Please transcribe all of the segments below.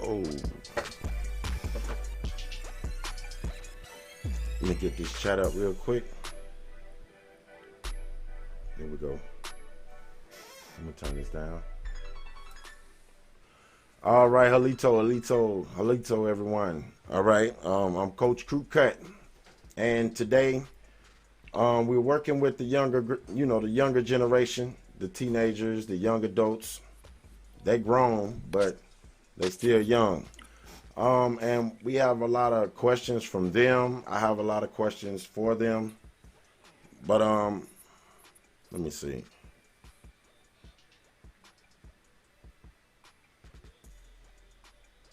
Oh, let me get this chat up real quick. Here we go. I'm gonna turn this down. All right, Halito, everyone. All right, I'm Coach Crew Cut, and today, we're working with the younger generation, the teenagers, the young adults. They grown, but they still young. And we have a lot of questions from them. I have a lot of questions for them, but let me see.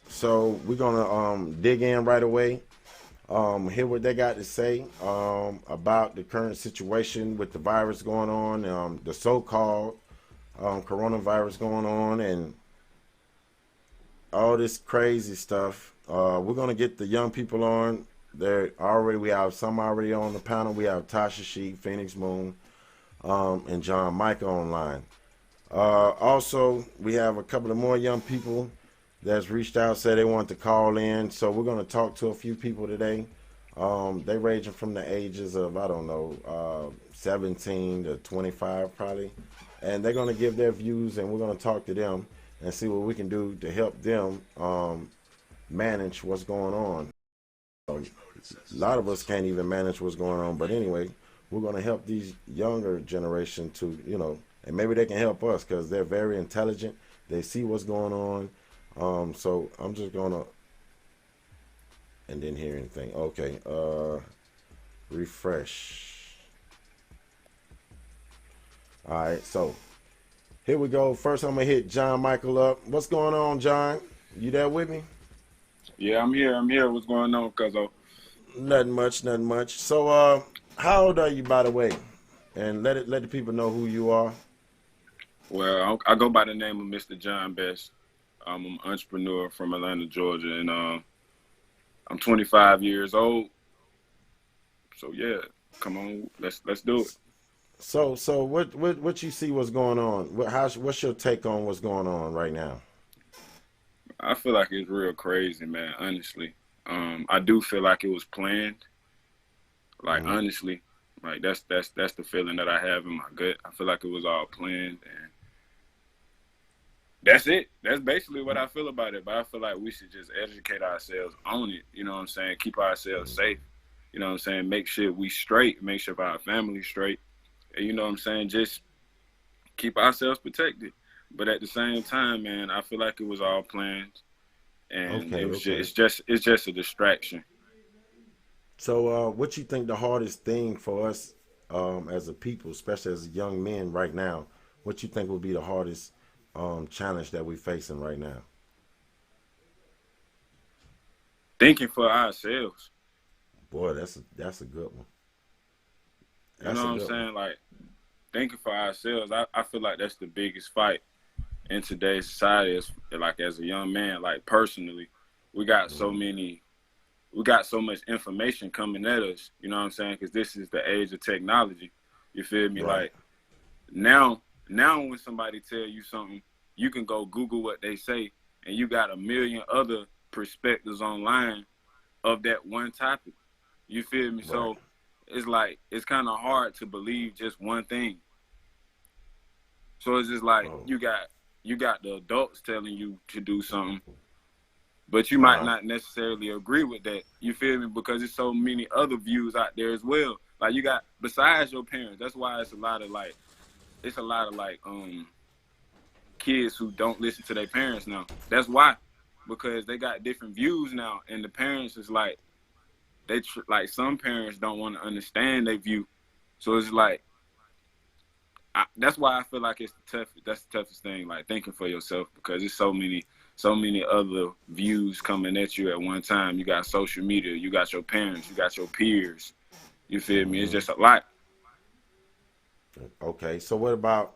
So we're gonna dig in right away. Hear what they got to say about the current situation with the virus going on, the so-called coronavirus going on, and all this crazy stuff. We're gonna get the young people on. We have some already on the panel. We have Tasha Sheik, Phoenix Moon, and John Micah online. Also, we have a couple of more young people that's reached out, said they want to call in. So we're going to talk to a few people today. They ranging from the ages of, 17 to 25 probably. And they're going to give their views, and we're going to talk to them and see what we can do to help them manage what's going on. A lot of us can't even manage what's going on. But anyway, we're going to help these younger generation to, and maybe they can help us because they're very intelligent. They see what's going on. So I'm just gonna, and didn't hear anything. Okay, refresh. All right, so here we go. First, I'm gonna hit John Michael up. What's going on, John? You there with me? Yeah, I'm here. What's going on, cuzzo? Nothing much. So, how old are you, by the way? And let the people know who you are. Well, I go by the name of Mr. John Best. I'm an entrepreneur from Atlanta, Georgia, and I'm 25 years old. So yeah, come on, let's do it. So what you see what's going on? What's your take on what's going on right now? I feel like it's real crazy, man. Honestly, I do feel like it was planned. Like honestly, like that's the feeling that I have in my gut. I feel like it was all planned, and that's it. That's basically what I feel about it. But I feel like we should just educate ourselves on it. You know what I'm saying? Keep ourselves safe. You know what I'm saying? Make sure we straight. Make sure our family's straight. And you know what I'm saying? Just keep ourselves protected. But at the same time, man, I feel like it was all planned, and it's just a distraction. So, what you think the hardest thing for us as a people, especially as young men right now, what you think would be the hardest challenge that we're facing right now? Thinking for ourselves. Boy, that's a good one. You know what I'm saying? Like, thinking for ourselves, I feel like that's the biggest fight in today's society. As a young man, like personally, we got we got so much information coming at us, you know what I'm saying? Because this is the age of technology. You feel me? Right. Like, now when somebody tell you something, you can go Google what they say, and you got a million other perspectives online of that one topic. You feel me? Right. So it's like, it's kind of hard to believe just one thing. So it's just like, you got the adults telling you to do something, but you might not necessarily agree with that. You feel me? Because there's so many other views out there as well. Like, you got, besides your parents, that's why it's a lot of kids who don't listen to their parents now. That's why, because they got different views now, and the parents is like, some parents don't want to understand their view. So it's like, that's why I feel like that's the toughest thing, like thinking for yourself, because there's so many other views coming at you at one time. You got social media, you got your parents, you got your peers. You feel me? It's just a lot. Okay, so what about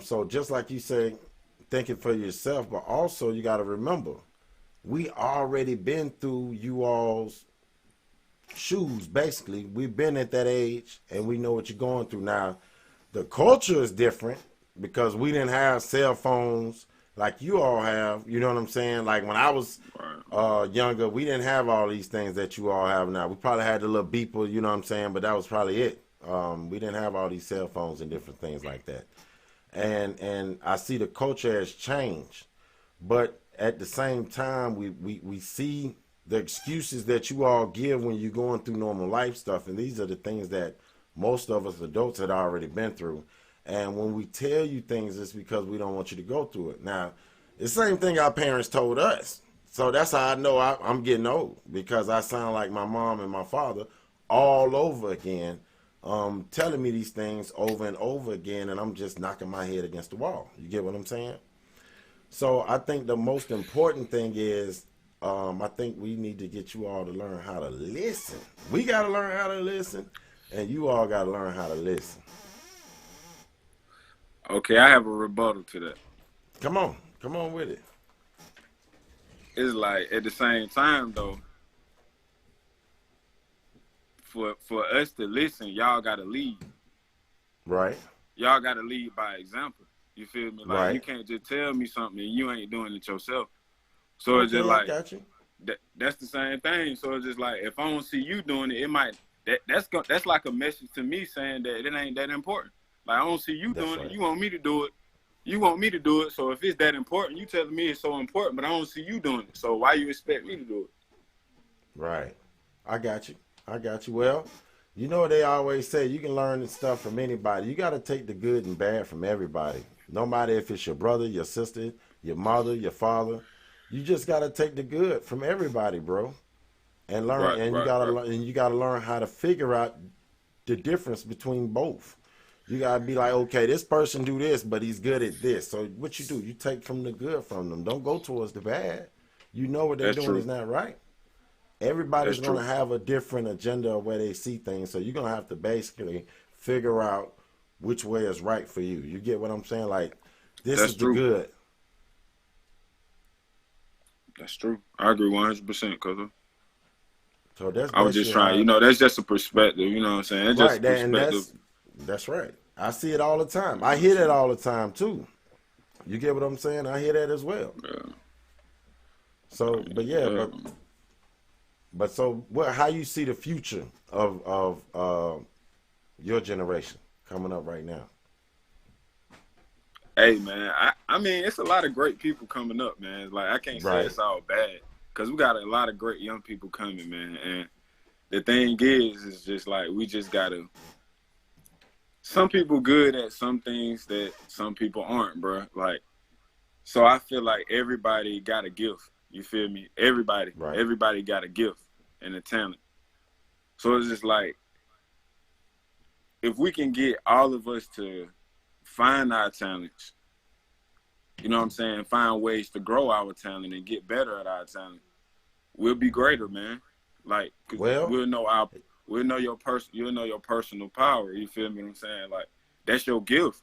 so just like you say, thinking for yourself, but also you got to remember, we already been through you all's shoes. Basically, we've been at that age, and we know what you're going through now. The culture is different because we didn't have cell phones like you all have. You know what I'm saying? Like when I was younger, we didn't have all these things that you all have now. We probably had the little beeper, you know what I'm saying? But that was probably it. We didn't have all these cell phones and different things like that. And I see the culture has changed, but at the same time, we see the excuses that you all give when you're going through normal life stuff, and these are the things that most of us adults had already been through. And when we tell you things, it's because we don't want you to go through it. Now, the same thing our parents told us. So that's how I know I'm getting old, because I sound like my mom and my father all over again, telling me these things over and over again, and I'm just knocking my head against the wall. You get what I'm saying? So I think the most important thing is, I think we need to get you all to learn how to listen. We got to learn how to listen, and you all got to learn how to listen. Okay, I have a rebuttal to that. Come on with it. It's like, at the same time though, for us to listen, y'all gotta lead. Right. Y'all gotta lead by example. You feel me? Like right. You can't just tell me something and you ain't doing it yourself. So it's just like, got you. That's the same thing. So it's just like, if I don't see you doing it, it might that's like a message to me saying that it ain't that important. Like, I don't see you doing it. You want me to do it. You want me to do it. So if it's that important, you telling me it's so important, but I don't see you doing it. So why you expect me to do it? Right. I got you. Well, you know what they always say, you can learn stuff from anybody. You got to take the good and bad from everybody. No matter if it's your brother, your sister, your mother, your father. You just got to take the good from everybody, bro. And learn, you got to learn how to figure out the difference between both. You gotta be like, okay, this person do this, but he's good at this. So what you do, you take from the good from them. Don't go towards the bad. You know what they're doing is not right. Everybody's gonna have a different agenda of where they see things. So you're gonna have to basically figure out which way is right for you. You get what I'm saying? Like, this is the good. That's true. I agree 100%, cuz. So that's I was just trying, that's just a perspective, you know what I'm saying? It's just a perspective. That's right. I see it all the time. I hear that all the time too. You get what I'm saying? I hear that as well. Yeah. So, but so what? How you see the future of your generation coming up right now? Hey man, I mean, it's a lot of great people coming up, man. It's like, I can't say it's all bad, because we got a lot of great young people coming, man. And the thing is just like, we just gotta. Some people good at some things that some people aren't, bro. Like, so I feel like everybody got a gift. You feel me? Everybody got a gift and a talent. So it's just like, if we can get all of us to find our talents, you know what I'm saying? Find ways to grow our talent and get better at our talent, we'll be greater, man. Like, 'cause we'll know your personal power. You feel me what I'm saying? Like, that's your gift.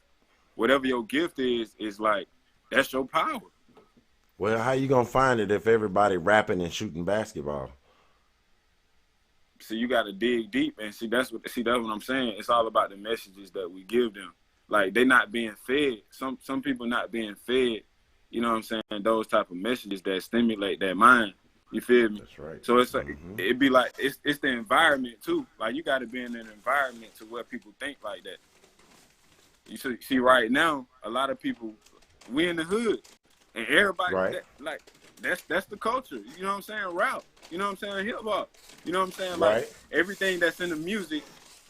Whatever your gift is like, that's your power. Well, how you gonna find it if everybody rapping and shooting basketball? So you gotta dig deep and see that's what I'm saying. It's all about the messages that we give them. Like, they not being fed. Some people not being fed, you know what I'm saying, those type of messages that stimulate their mind. You feel me? That's right. So it's like, it'd be like, it's the environment too. Like, you got to be in an environment to where people think like that. You see right now, a lot of people, we in the hood, and everybody, that's the culture. You know what I'm saying? Rap. You know what I'm saying? Hip hop. You know what I'm saying? Like, everything that's in the music,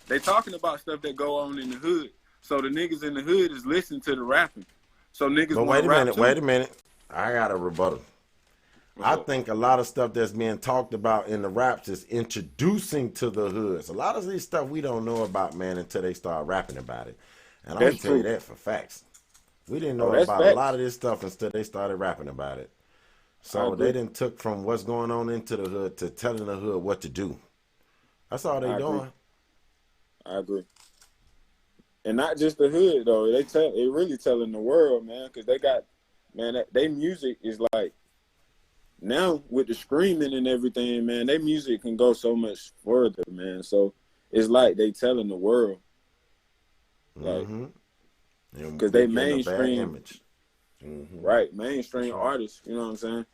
they talking about stuff that go on in the hood. So the niggas in the hood is listening to the rapping. So niggas. But wait a minute. I got a rebuttal. I think a lot of stuff that's being talked about in the raps is introducing to the hoods. A lot of these stuff we don't know about, man, until they start rapping about it. And I'm going to tell you that for facts. We didn't know about a lot of this stuff until they started rapping about it. So they done took from what's going on into the hood to telling the hood what to do. That's all they doing. I agree. And not just the hood, though. They really telling the world, man, because they got, man, they music is like, now with the screaming and everything, man, their music can go so much further, man. So it's like they telling the world, like, because they mainstream. right? Mainstream artists, you know what I'm saying?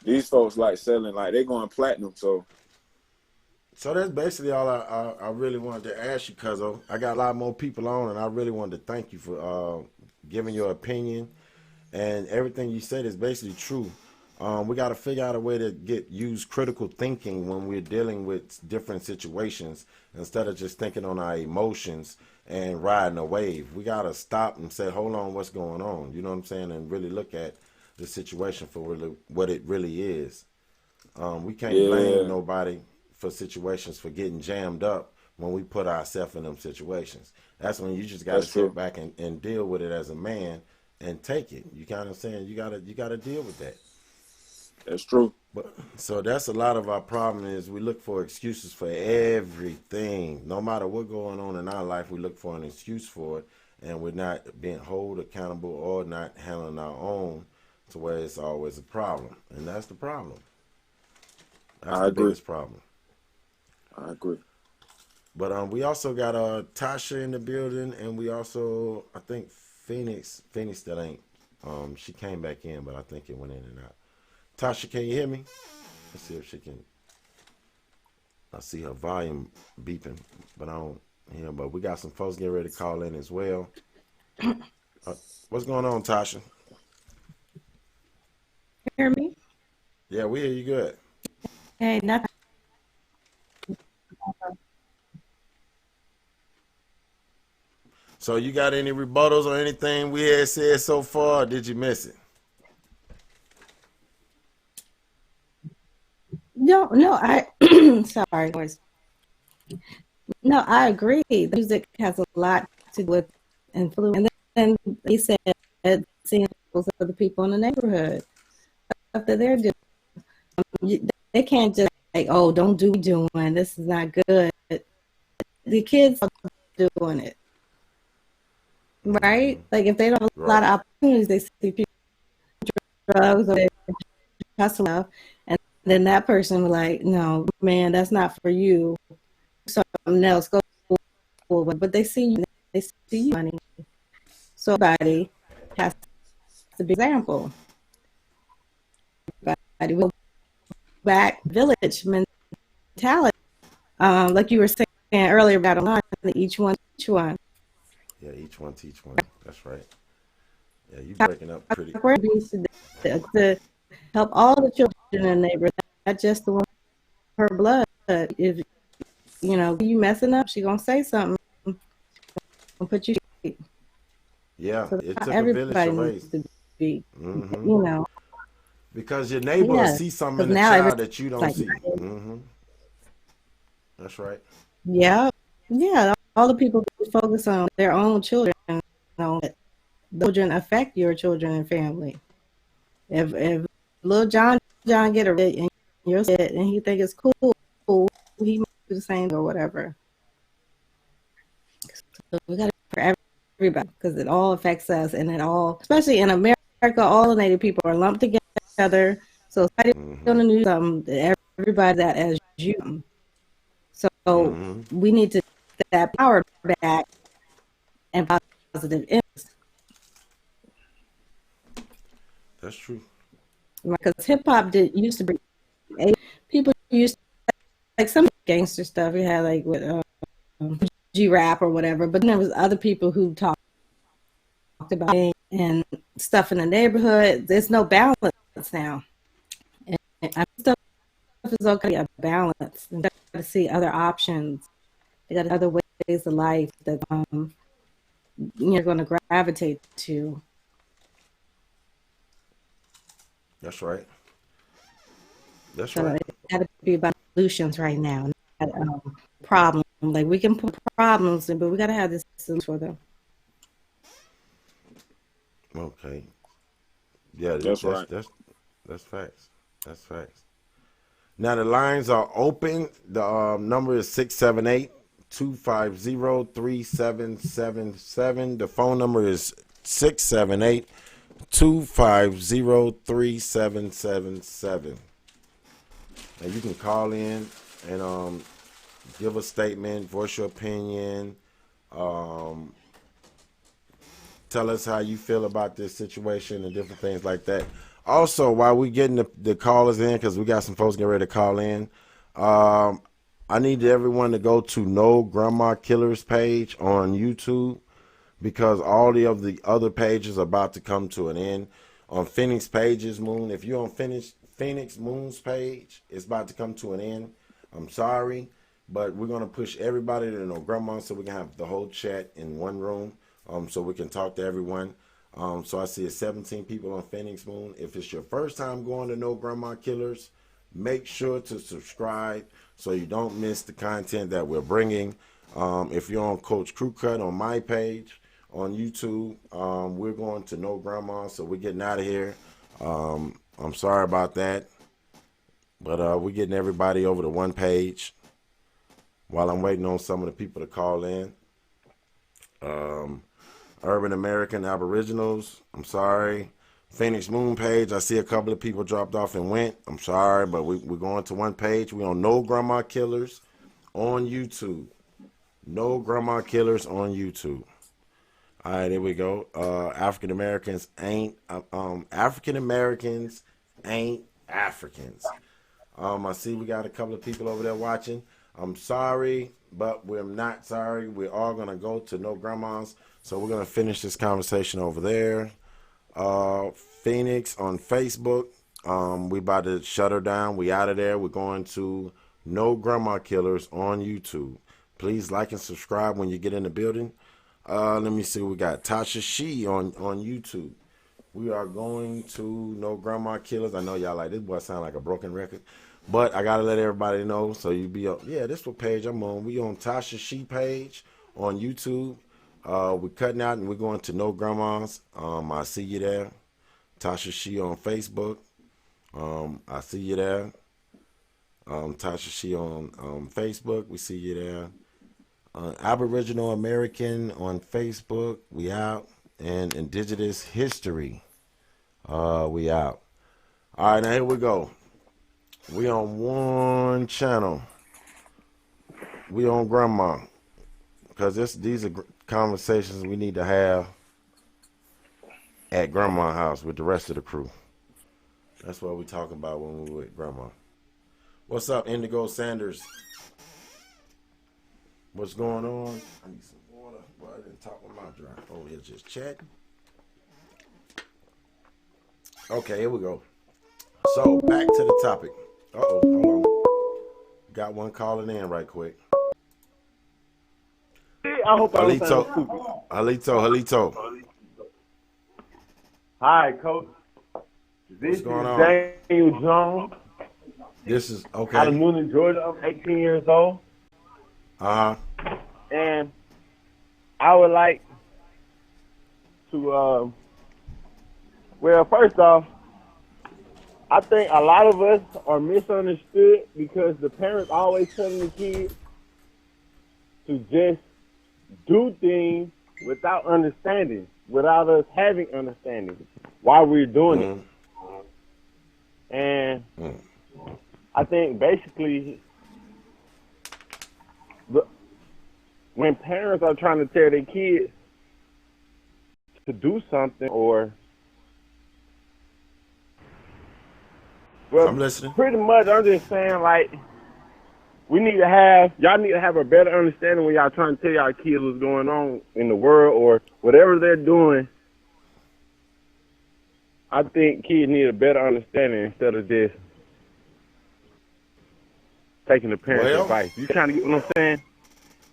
These folks like selling, like they going platinum. So that's basically all I really wanted to ask you, Cuzzo. I got a lot more people on, and I really wanted to thank you for giving your opinion. And everything you said is basically true. We got to figure out a way to use critical thinking when we're dealing with different situations instead of just thinking on our emotions and riding a wave. We got to stop and say, hold on, what's going on? You know what I'm saying? And really look at the situation for what it really is. We can't blame yeah, nobody for situations for getting jammed up when we put ourselves in them situations. That's when you just got to that's sit true. back and deal with it as a man and take it. You kind of saying you gotta deal with that. That's true. But so that's a lot of our problem is we look for excuses for everything. No matter what going on in our life, we look for an excuse for it, and we're not being held accountable or not handling our own to where it's always a problem, and that's the problem. That's I the agree. biggest problem. I agree. But we also got Tasha in the building, and we also I think Phoenix still ain't. She came back in, but I think it went in and out. Tasha, can you hear me? Let's see if she can. I see her volume beeping, but I don't hear. But we got some folks getting ready to call in as well. What's going on, Tasha? Hear me? Yeah, we hear you good. Hey, nothing. So you got any rebuttals or anything we had said so far? Or did you miss it? No, no, I sorry, boys. No, I agree. The music has a lot to do with influence. And then he said seeing other people in the neighborhood, stuff that they're doing. They can't just like, oh, don't do doing. This is not good. The kids are doing it, right? Like if they don't have a lot Right. of opportunities, they see people drugs or they hustle up, and then that person will like, no, man, that's not for you. Something else, go forward. But they see you money. So everybody has to be an example. Everybody will back village mentality. Like you were saying earlier about online, each one. Yeah, each one teach one. That's right. Yeah, you breaking up pretty. Where be to help all the children in the neighborhood, not just the one her blood. If you messing up, she gonna say something and put you straight. Yeah, So it that's how took a village to everybody raise. needs to be. Mm-hmm. You know, Because your neighbor will yeah. see something Because in the now child everybody's that you don't like, see. Mm-hmm. That's right. yeah, yeah. All the people who focus on their own children, the children affect your children and family. If little John get a red and you're set and he think it's cool, he might do the same or whatever. So we got to for everybody because it all affects us and it all, especially in America, all the Native people are lumped together. So somebody's Mm-hmm. gonna do something. Everybody that as you. So Mm-hmm. we need to get that power back and positive influence. That's true. Because hip hop did used to be people used to, like some gangster stuff. You had like with G rap or whatever, but then there was other people who talked about it and stuff in the neighborhood. There's no balance now, and stuff is okay. A balance. And got to see other options. They got other ways of life that you're going to gravitate to. That's right. That's So right. it got to be about solutions right now, not problems. Like we can put problems in, but we got to have this solution for them. Okay. Yeah, That's right. that's facts. That's facts. Now the lines are open. The number is 678-250-3777. The phone number is 678-250-3777. And you can call in and give a statement, voice your opinion, tell us how you feel about this situation and different things like that. Also, while we getting the callers in, because we got some folks getting ready to call in, I need everyone to go to No Grandma Killers page on YouTube, because all of the other pages are about to come to an end. On Phoenix Pages Moon, if you're on Phoenix Moon's page, it's about to come to an end. I'm sorry, but we're gonna push everybody to No Grandma so we can have the whole chat in one room, so we can talk to everyone. So I see 17 people on Phoenix Moon. If it's your first time going to No Grandma Killers, make sure to subscribe so you don't miss the content that we're bringing. If you're on Coach Crew Cut on my page on YouTube, we're going to No Grandma, so we're getting out of here. I'm sorry about that, but we're getting everybody over to one page while I'm waiting on some of the people to call in. Urban American Aboriginals, I'm sorry. Phoenix Moon page, I see a couple of people dropped off and went. I'm sorry, but we're going to one page. We're on No Grandma Killers on YouTube. No Grandma Killers on YouTube. All right, there we go. African Americans ain't Africans. I see we got a couple of people over there watching. I'm sorry, but we're not sorry. We're all gonna go to No Grandmas, so we're gonna finish this conversation over there. Phoenix on Facebook. We about to shut her down. We out of there. We're going to No Grandma Killers on YouTube. Please like and subscribe when you get in the building. Let me see. We got Tasha She on YouTube. We are going to No Grandma Killers. I know y'all like this boy sound like a broken record, but I gotta let everybody know so you be up. Yeah, this what page I'm on. We on Tasha She page on YouTube. We're cutting out and we're going to No Grandmas. I see you there. Tasha She on Facebook. I see you there. Tasha She on Facebook. We see you there. Aboriginal American on Facebook. We out. And Indigenous History. We out. All right, now here we go. We on one channel. We on Grandma. Because these are conversations we need to have at Grandma's house with the rest of the crew. That's what we talk about when we're with Grandma. What's up, Indigo Sanders? What's going on? I need some water. Well, I didn't talk with my dry. Oh, here, just chatting. Okay, here we go. So, back to the topic. Uh-oh, hold on. Got one calling in right quick. I hope I don't sound stupid. Halito. Hi, Coach. This is going on? Daniel Jones. This is, okay. Out of Noonan, Georgia. I'm 18 years old. Uh-huh. And I would like to, well, first off, I think a lot of us are misunderstood because the parents always telling the kids to just do things without understanding, without us having understanding why we're doing it. And I think basically when parents are trying to tell their kids to do something or I'm listening. Pretty much I'm just saying like y'all need to have a better understanding when y'all trying to tell y'all kids what's going on in the world or whatever they're doing. I think kids need a better understanding instead of just taking the parents' advice. You trying to get what I'm saying?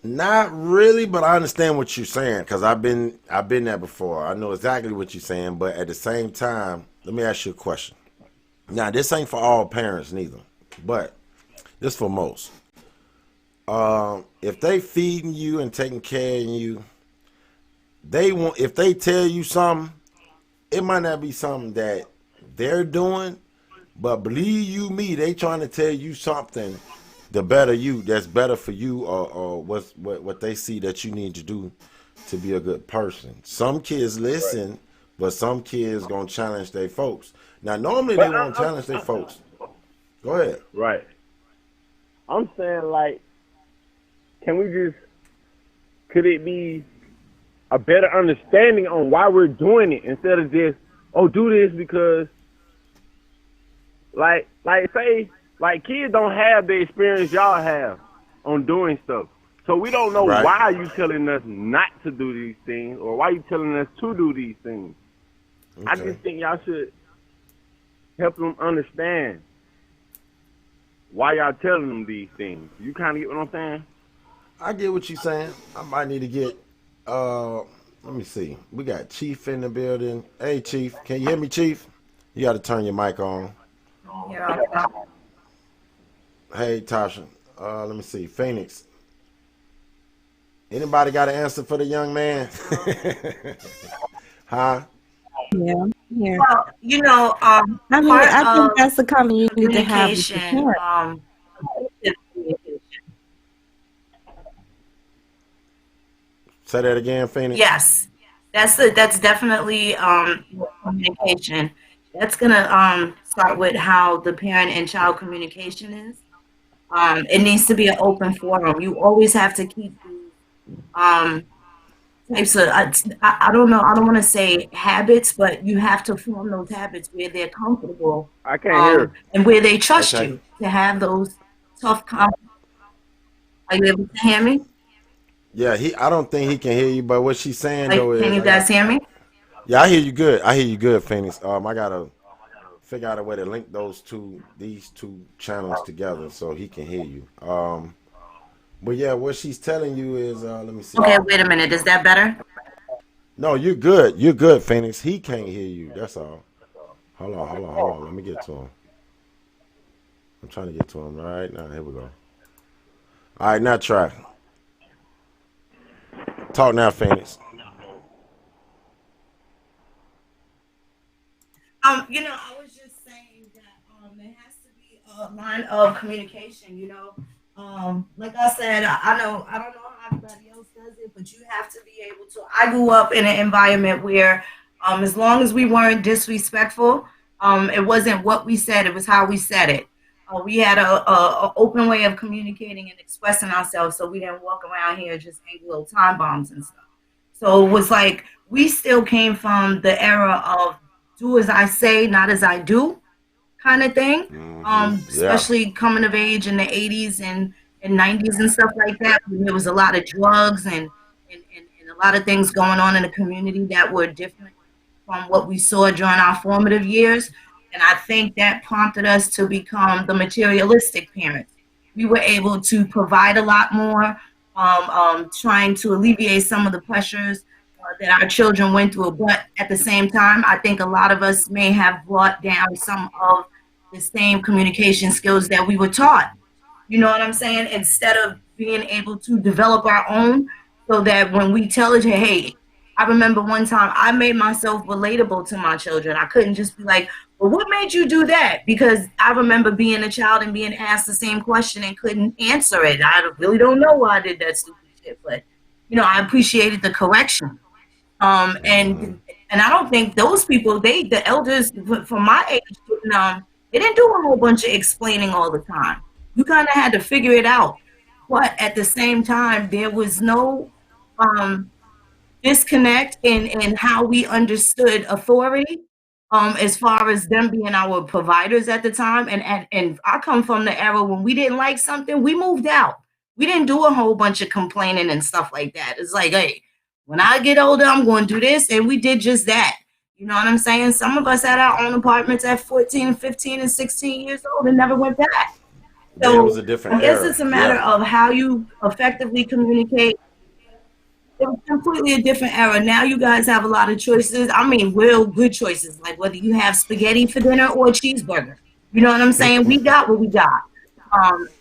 Not really, but I understand what you're saying because I've been there before. I know exactly what you're saying, but at the same time, let me ask you a question. Now, this ain't for all parents neither, but this for most. If they feeding you and taking care of you, if they tell you something, it might not be something that they're doing, but believe you me, they trying to tell you something the better you, that's better for you, or what they see that you need to do to be a good person. Some kids listen, but some kids gonna challenge their folks. Now, normally they won't challenge their folks. Go ahead. Right. I'm saying, like, could it be a better understanding on why we're doing it instead of just, oh, do this because, say, kids don't have the experience y'all have on doing stuff. So we don't know Right. why you telling us not to do these things or why you telling us to do these things. I Okay. just think y'all should help them understand why y'all telling them these things. You kind of get what I'm saying? I get what you're saying. I might need to get. Let me see. We got Chief in the building. Hey, Chief, can you hear me, Chief? You got to turn your mic on. Yeah. Hey, Tasha. Let me see. Phoenix. Anybody got an answer for the young man? Huh? Yeah, yeah. Well, I mean, part I think of that's the comment you need to have with your communication, parents. Say that again, Phoenix. yes, that's definitely communication. That's gonna start with how the parent and child communication is. It needs to be an open forum. You always have to keep um types of I don't know, I don't want to say habits, but you have to form those habits where they're comfortable, I can't hear. and where they trust Okay. you to have those tough are you able to hear me? Yeah, I don't think he can hear you, but what she's saying though Like, can is you guys hear me? yeah, I hear you good. I hear you good, Phoenix. I gotta figure out a way to link these two channels together so he can hear you. But yeah, what she's telling you is, let me see. Okay, wait a minute. Is that better? No, you're good. You're good, Phoenix. He can't hear you. That's all. Hold on. Let me get to him. I'm trying to get to him right now. Here we go. All right, now try. Talk now, Phoenix. I was just saying that there has to be a line of communication. Like I said, I know I don't know how everybody else does it, but you have to be able to. I grew up in an environment where, as long as we weren't disrespectful, it wasn't what we said; it was how we said it. We had a open way of communicating and expressing ourselves, so we didn't walk around here just hanging little time bombs and stuff. So it was like we still came from the era of do as I say, not as I do kind of thing. Yeah. Especially coming of age in the 80s and 90s and stuff like that. When there was a lot of drugs and a lot of things going on in the community that were different from what we saw during our formative years. And I think that prompted us to become the materialistic parents. We were able to provide a lot more, trying to alleviate some of the pressures that our children went through. But at the same time, I think a lot of us may have brought down some of the same communication skills that we were taught. You know what I'm saying? Instead of being able to develop our own, so that when we tell it, hey, I remember one time I made myself relatable to my children. I couldn't just be like, well, what made you do that? Because I remember being a child and being asked the same question and couldn't answer it. I really don't know why I did that stupid shit, but I appreciated the correction. And I don't think those people, the elders from my age, they didn't do a whole bunch of explaining all the time. You kind of had to figure it out. But at the same time, there was no disconnect in how we understood authority, as far as them being our providers at the time. And I come from the era when we didn't like something, we moved out. We didn't do a whole bunch of complaining and stuff like that. It's like, hey, when I get older, I'm going to do this. And we did just that. You know what I'm saying? Some of us had our own apartments at 14, 15, and 16 years old and never went back. Yeah, it was a So different I guess era. it's a matter Yeah. of how you effectively communicate. It was completely a different era. Now you guys have a lot of choices. I mean, real good choices, like whether you have spaghetti for dinner or a cheeseburger. You know what I'm saying? We got what we got.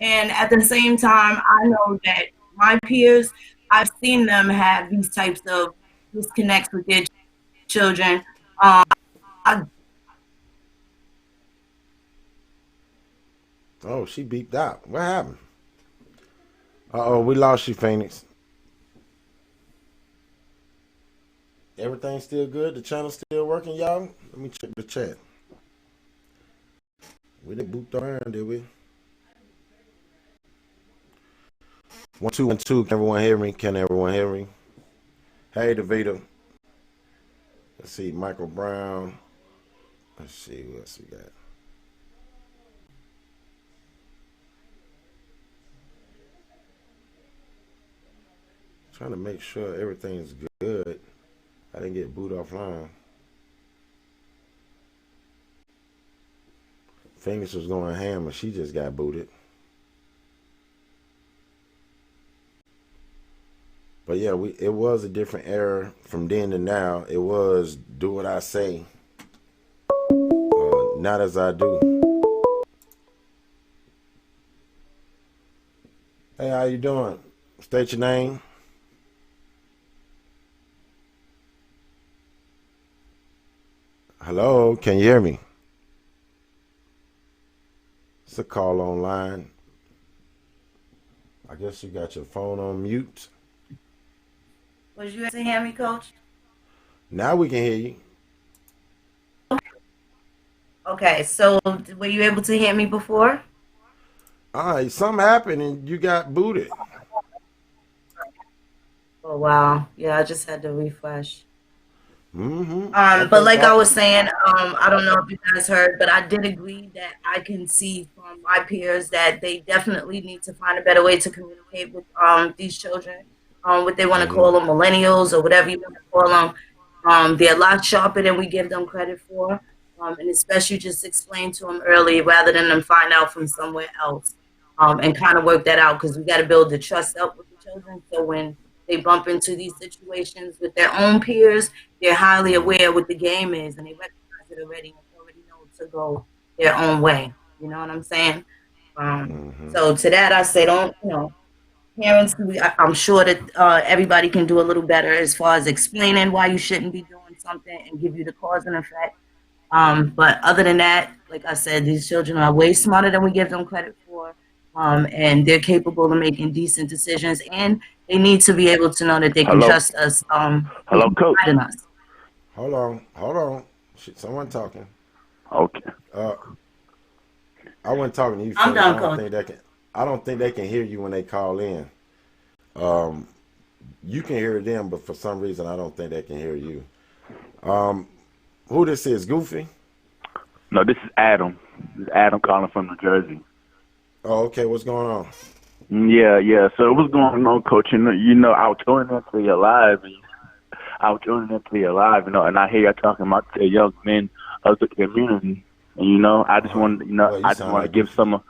And at the same time, I know that my peers, I've seen them have these types of disconnects with their children. I, Oh, she beeped out. What happened? Uh-oh, we lost you, Phoenix. Everything still good? The channel still working, y'all? Let me check the chat. We didn't boot around, did we? 1 2 1 2. Can everyone hear me? Can everyone hear me? Hey, Devita. Let's see, Michael Brown. Let's see what else we got. Trying to make sure everything's good. I didn't get booed offline. Phoenix was going ham, and she just got booted. But yeah, it was a different era from then to now. It was do what I say, not as I do. Hey, how you doing? State your name. Hello, can you hear me? It's a call online. I guess you got your phone on mute. Was you able to hear me, Coach? Now we can hear you. Okay, so were you able to hear me before? All right, something happened and you got booted. Oh wow, yeah, I just had to refresh. Mm-hmm. But like I was saying, I don't know if you guys heard, but I did agree that I can see from my peers that they definitely need to find a better way to communicate with these children, what they want to call them, millennials or whatever you want to call them. They're a lot sharper than we give them credit for, and especially just explain to them early rather than them find out from somewhere else, and kind of work that out because we got to build the trust up with the children so when they bump into these situations with their own peers, they're highly aware what the game is and they recognize it already and already know to go their own way. You know what I'm saying? So to that, I say, don't, parents, I'm sure that everybody can do a little better as far as explaining why you shouldn't be doing something and give you the cause and effect. But other than that, like I said, these children are way smarter than we give them credit for. And they're capable of making decent decisions, and they need to be able to know that they can trust us. Hello, Coach. Us. Hold on. Shit, someone talking. Okay. I wasn't talking to you. I'm done, I don't think they can hear you when they call in. You can hear them, but for some reason, I don't think they can hear you. Who this is? Goofy? No, this is Adam. This is Adam calling from New Jersey. Oh, okay. What's going on? Yeah. So what's going on, Coach? I was tuning into your live, and I hear you talking about the young men of the community. And I just want to, give some, I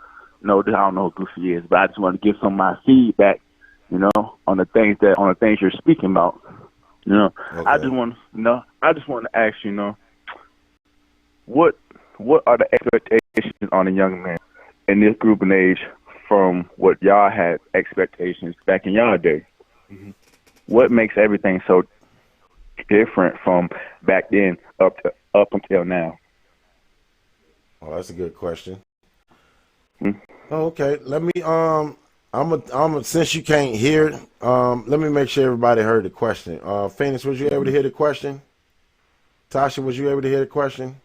don't know who Goofy is, but I just want to give some of my feedback, on the things you're speaking about. Okay. I just want to ask, what are the expectations on a young man in this group and age from what y'all had expectations back in y'all day? Mm-hmm. What makes everything so different from back then up until now? Oh, that's a good question. Mm-hmm. Oh, okay, let me since you can't hear, let me make sure everybody heard the question. Phoenix, was you able to hear the question? Tasha, was you able to hear the question?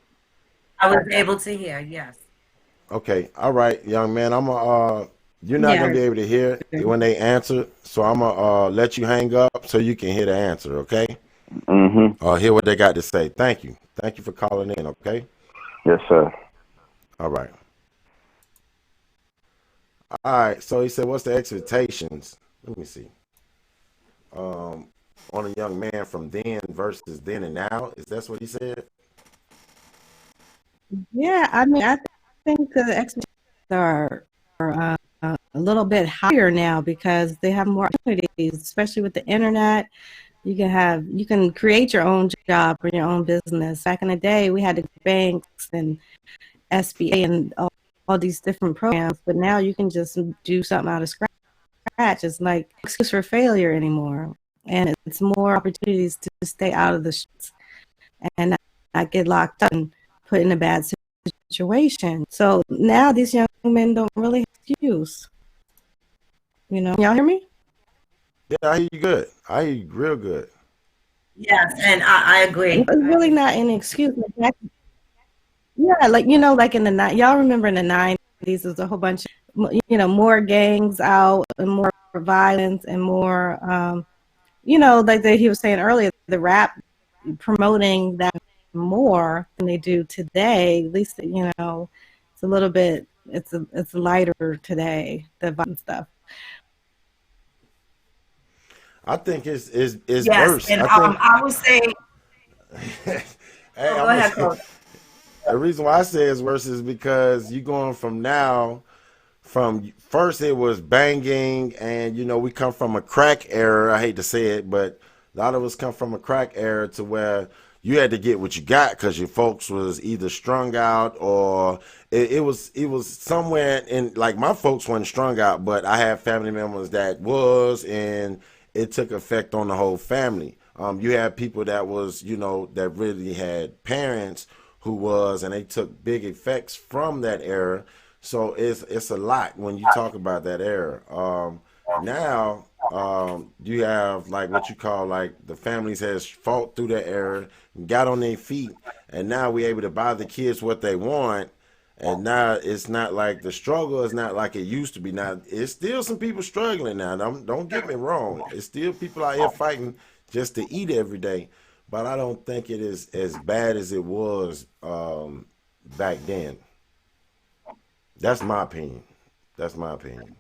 I was able to hear, yes. Okay, all right, young man. You're not gonna be able to hear when they answer, so I'm gonna let you hang up so you can hear the answer. Okay. Mm-hmm. Hear what they got to say. Thank you for calling in. Okay. Yes, sir. All right. All right. So he said, "What's the expectations?" Let me see. On a young man from then versus then and now. Is that what he said? Yeah, I mean, I think the expectations are a little bit higher now because they have more opportunities, especially with the internet. You can create your own job or your own business. Back in the day, we had the banks and SBA and all these different programs, but now you can just do something out of scratch. It's like no excuse for failure anymore, and it's more opportunities to stay out of the streets and not get locked up and put in a bad situation. So now these young men don't really have excuse. Y'all hear me? Yeah, I hear you good. I hear you real good. Yes, and I agree. It's really not an excuse. Yeah, like in the y'all remember in the 90s, there's a whole bunch of more gangs out and more violence and more like he was saying earlier, the rap promoting that more than they do today. At least, it's a little bit, it's lighter today, the violent stuff. I think it's Yes, worse. and I think. I would say, Hey, go ahead, Coach. the reason why I say it's worse is because you going from now, from first it was banging, and we come from a crack era. I hate to say it, but a lot of us come from a crack era to where you had to get what you got because your folks was either strung out or it was somewhere in, like, my folks weren't strung out, but I had family members that was, and it took effect on the whole family. You had people that was, that really had parents who was, and they took big effects from that era. So it's a lot when you talk about that era. Now you have, like, what you call, like, the families has fought through that era, got on their feet, and now we able to buy the kids what they want. And now it's not like the struggle is not like it used to be. Now it's still some people struggling now. Don't get me wrong. It's still people out here fighting just to eat every day. But I don't think it is as bad as it was back then. That's my opinion. That's my opinion.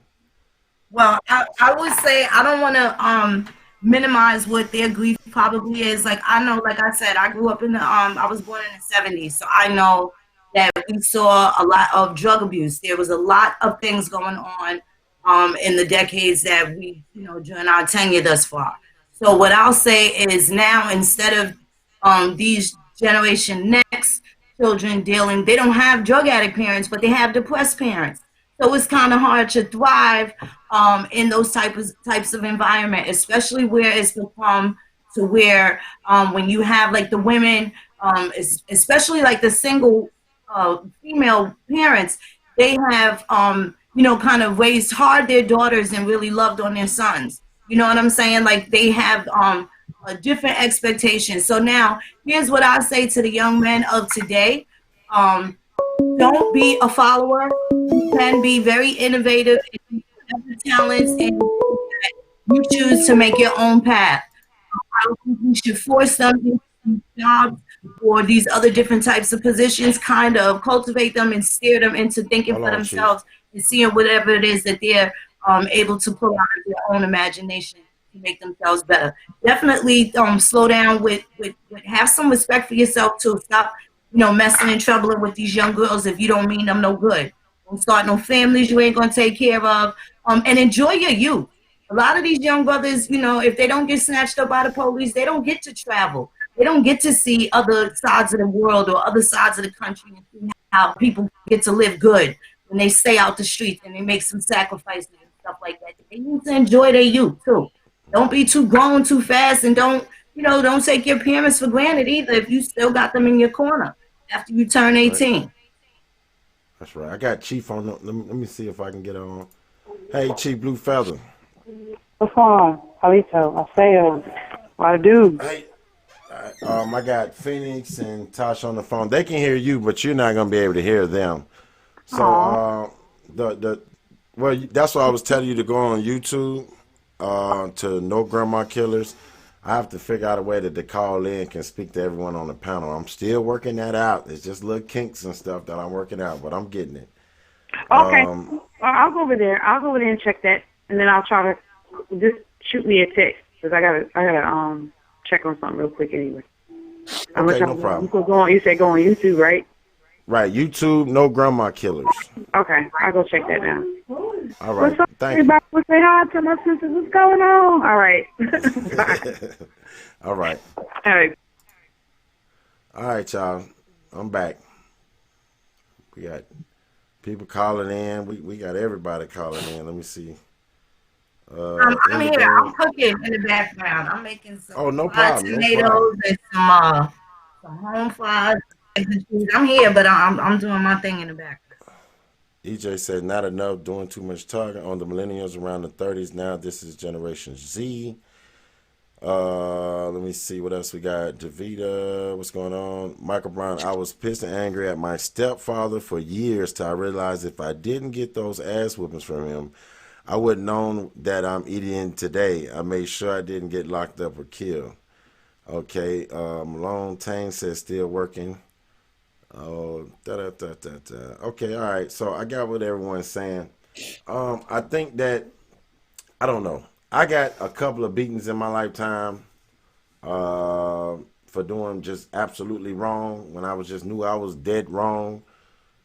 Well, I would say I don't want to minimize what their grief probably is. Like, I know, like I said, I grew up in the I was born in the 70s, so I know that we saw a lot of drug abuse. There was a lot of things going on in the decades that we, during our tenure thus far. So what I'll say is now, instead of these Generation Next children they don't have drug addict parents, but they have depressed parents. So it's kind of hard to thrive in those types of environment, especially where it's become to where when you have, like, the women, especially like the single female parents, they have kind of raised hard their daughters and really loved on their sons. You know what I'm saying? Like, they have a different expectation. So now here's what I say to the young men of today. Don't be a follower. You can be very innovative and have the talents, and you choose to make your own path. I don't think we should force them into jobs or these other different types of positions. Kind of cultivate them and steer them into thinking for themselves and seeing whatever it is that they're able to pull out of their own imagination to make themselves better. Definitely slow down with have some respect for yourself too. Stop, messing and troubling with these young girls if you don't mean them no good. Don't start no families you ain't gonna take care of. And enjoy your youth. A lot of these young brothers, if they don't get snatched up by the police, they don't get to travel. They don't get to see other sides of the world or other sides of the country and see how people get to live good when they stay out the streets and they make some sacrifices and stuff like that. They need to enjoy their youth too. Don't be too grown too fast, and don't take your parents for granted either if you still got them in your corner after you turn 18. Right. That's right. I got Chief on. Let me see if I can get on. Hey, Chief Blue Feather. What's going on? Halito, I say, what I do. Hey, I got Phoenix and Tosh on the phone. They can hear you, but you're not gonna be able to hear them. So, that's why I was telling you to go on YouTube to No Grandma Killers. I have to figure out a way that the call in can speak to everyone on the panel. I'm still working that out. It's just little kinks and stuff that I'm working out, but I'm getting it. Okay, I'll go over there. I'll go over there and check that, and then I'll try to just shoot me a text because I gotta check on something real quick anyway. Okay, no problem. You said go on YouTube, right? Right, YouTube, No Grandma Killers. Okay, I'll go check that now. All right, what's up, thank everybody? You. Say hi to my sisters. What's going on? All right. All right. All right. All right, y'all. I'm back. We got people calling in. We got everybody calling in. Let me see. I'm here. I'm cooking in the background. I'm making some no fried problem. tomatoes and some home fried. I'm here, but I'm doing my thing in the background. EJ said, not enough, doing too much talking on the millennials around the 30s. Now this is Generation Z. Let me see what else we got. Davita, what's going on? Michael Brown, I was pissed and angry at my stepfather for years till I realized if I didn't get those ass whoopings from him, I wouldn't known that I'm eating today. I made sure I didn't get locked up or killed. Okay, Malone Tang says still working. Oh, da da da da da. Okay, all right. So I got what everyone's saying. I think that I don't know. I got a couple of beatings in my lifetime for doing just absolutely wrong when I was just knew I was dead wrong.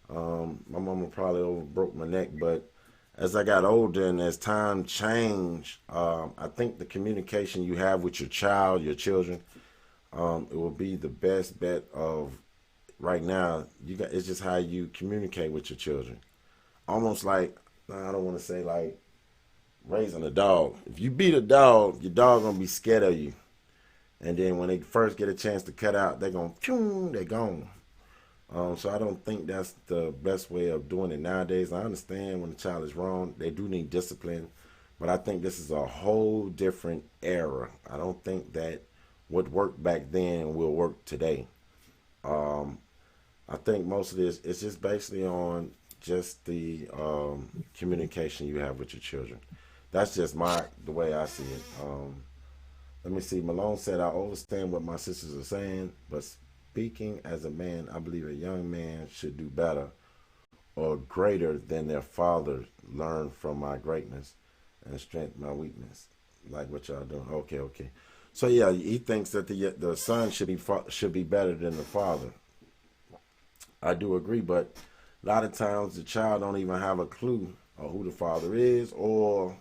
My mama probably over broke my neck, but as I got older and as time changed, I think the communication you have with your child, your children, it will be the best bet of right now. You got it's just how you communicate with your children. Almost like I don't want to say like raising a dog. If you beat a dog, your dog gonna be scared of you. And then when they first get a chance to cut out, they're gonna phew, they're gone. So I don't think that's the best way of doing it nowadays. I understand when the child is wrong, they do need discipline, but I think this is a whole different era. I don't think that what worked back then will work today. Um, I think most of this is just basically on just the communication you have with your children. That's just the way I see it. Let me see. Malone said, I understand what my sisters are saying, but speaking as a man, I believe a young man should do better or greater than their father. Learn from my greatness and strengthen my weakness. Like what y'all doing. Okay, okay. So yeah, he thinks that the son should be better than the father. I do agree, but a lot of times the child don't even have a clue of who the father is, or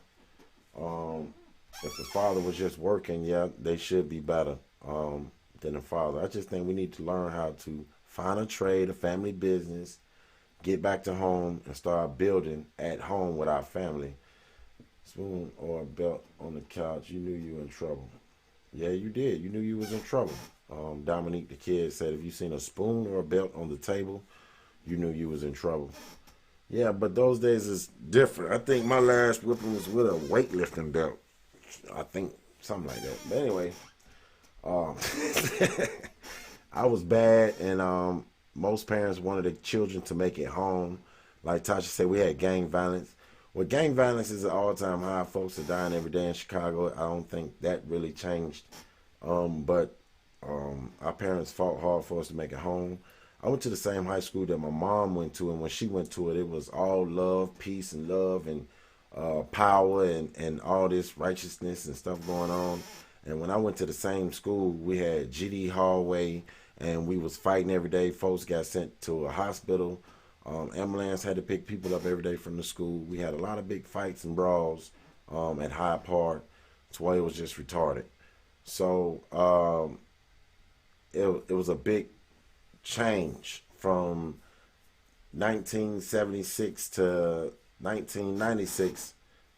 um, if the father was just working, yeah, they should be better than the father. I just think we need to learn how to find a trade, a family business, get back to home, and start building at home with our family. Spoon or a belt on the couch, you knew you were in trouble. Yeah, you did. You knew you was in trouble. Dominique, the kid, said if you seen a spoon or a belt on the table, you knew you was in trouble. Yeah, but those days is different. I think my last whipping was with a weightlifting belt. I think something like that. But anyway, um, I was bad, and most parents wanted their children to make it home. Like Tasha said, we had gang violence. Well, gang violence is an all-time high. Folks are dying every day in Chicago. I don't think that really changed. But our parents fought hard for us to make it home. I went to the same high school that my mom went to, and when she went to it, it was all love, peace, and love, and power, and all this righteousness and stuff going on. And when I went to the same school, we had GD hallway, and we was fighting every day. Folks got sent to a hospital. Ambulance had to pick people up every day from the school. We had a lot of big fights and brawls at Hyde Park. That's why it was just retarded. So it was a big change from 1976 to 1996.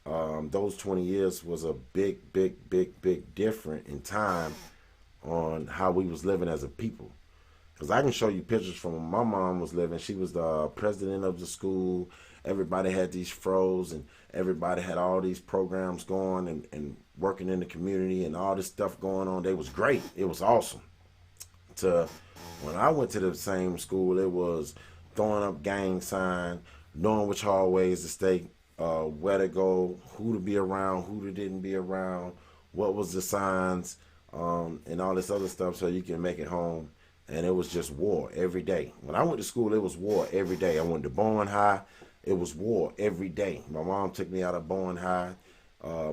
Those 20 years was a big different in time on how we was living as a people. Because I can show you pictures from when my mom was living. She was the president of the school. Everybody had these fros, and everybody had all these programs going, and working in the community, and all this stuff going on. They was great. It was awesome. To when I went to the same school, it was throwing up gang sign, knowing which hallways to stay, where to go, who to be around, who to didn't be around, what was the signs, and all this other stuff so you can make it home. And it was just war every day. When I went to school, it was war every day. I went to Bowen High. It was war every day. My mom took me out of Bowen High,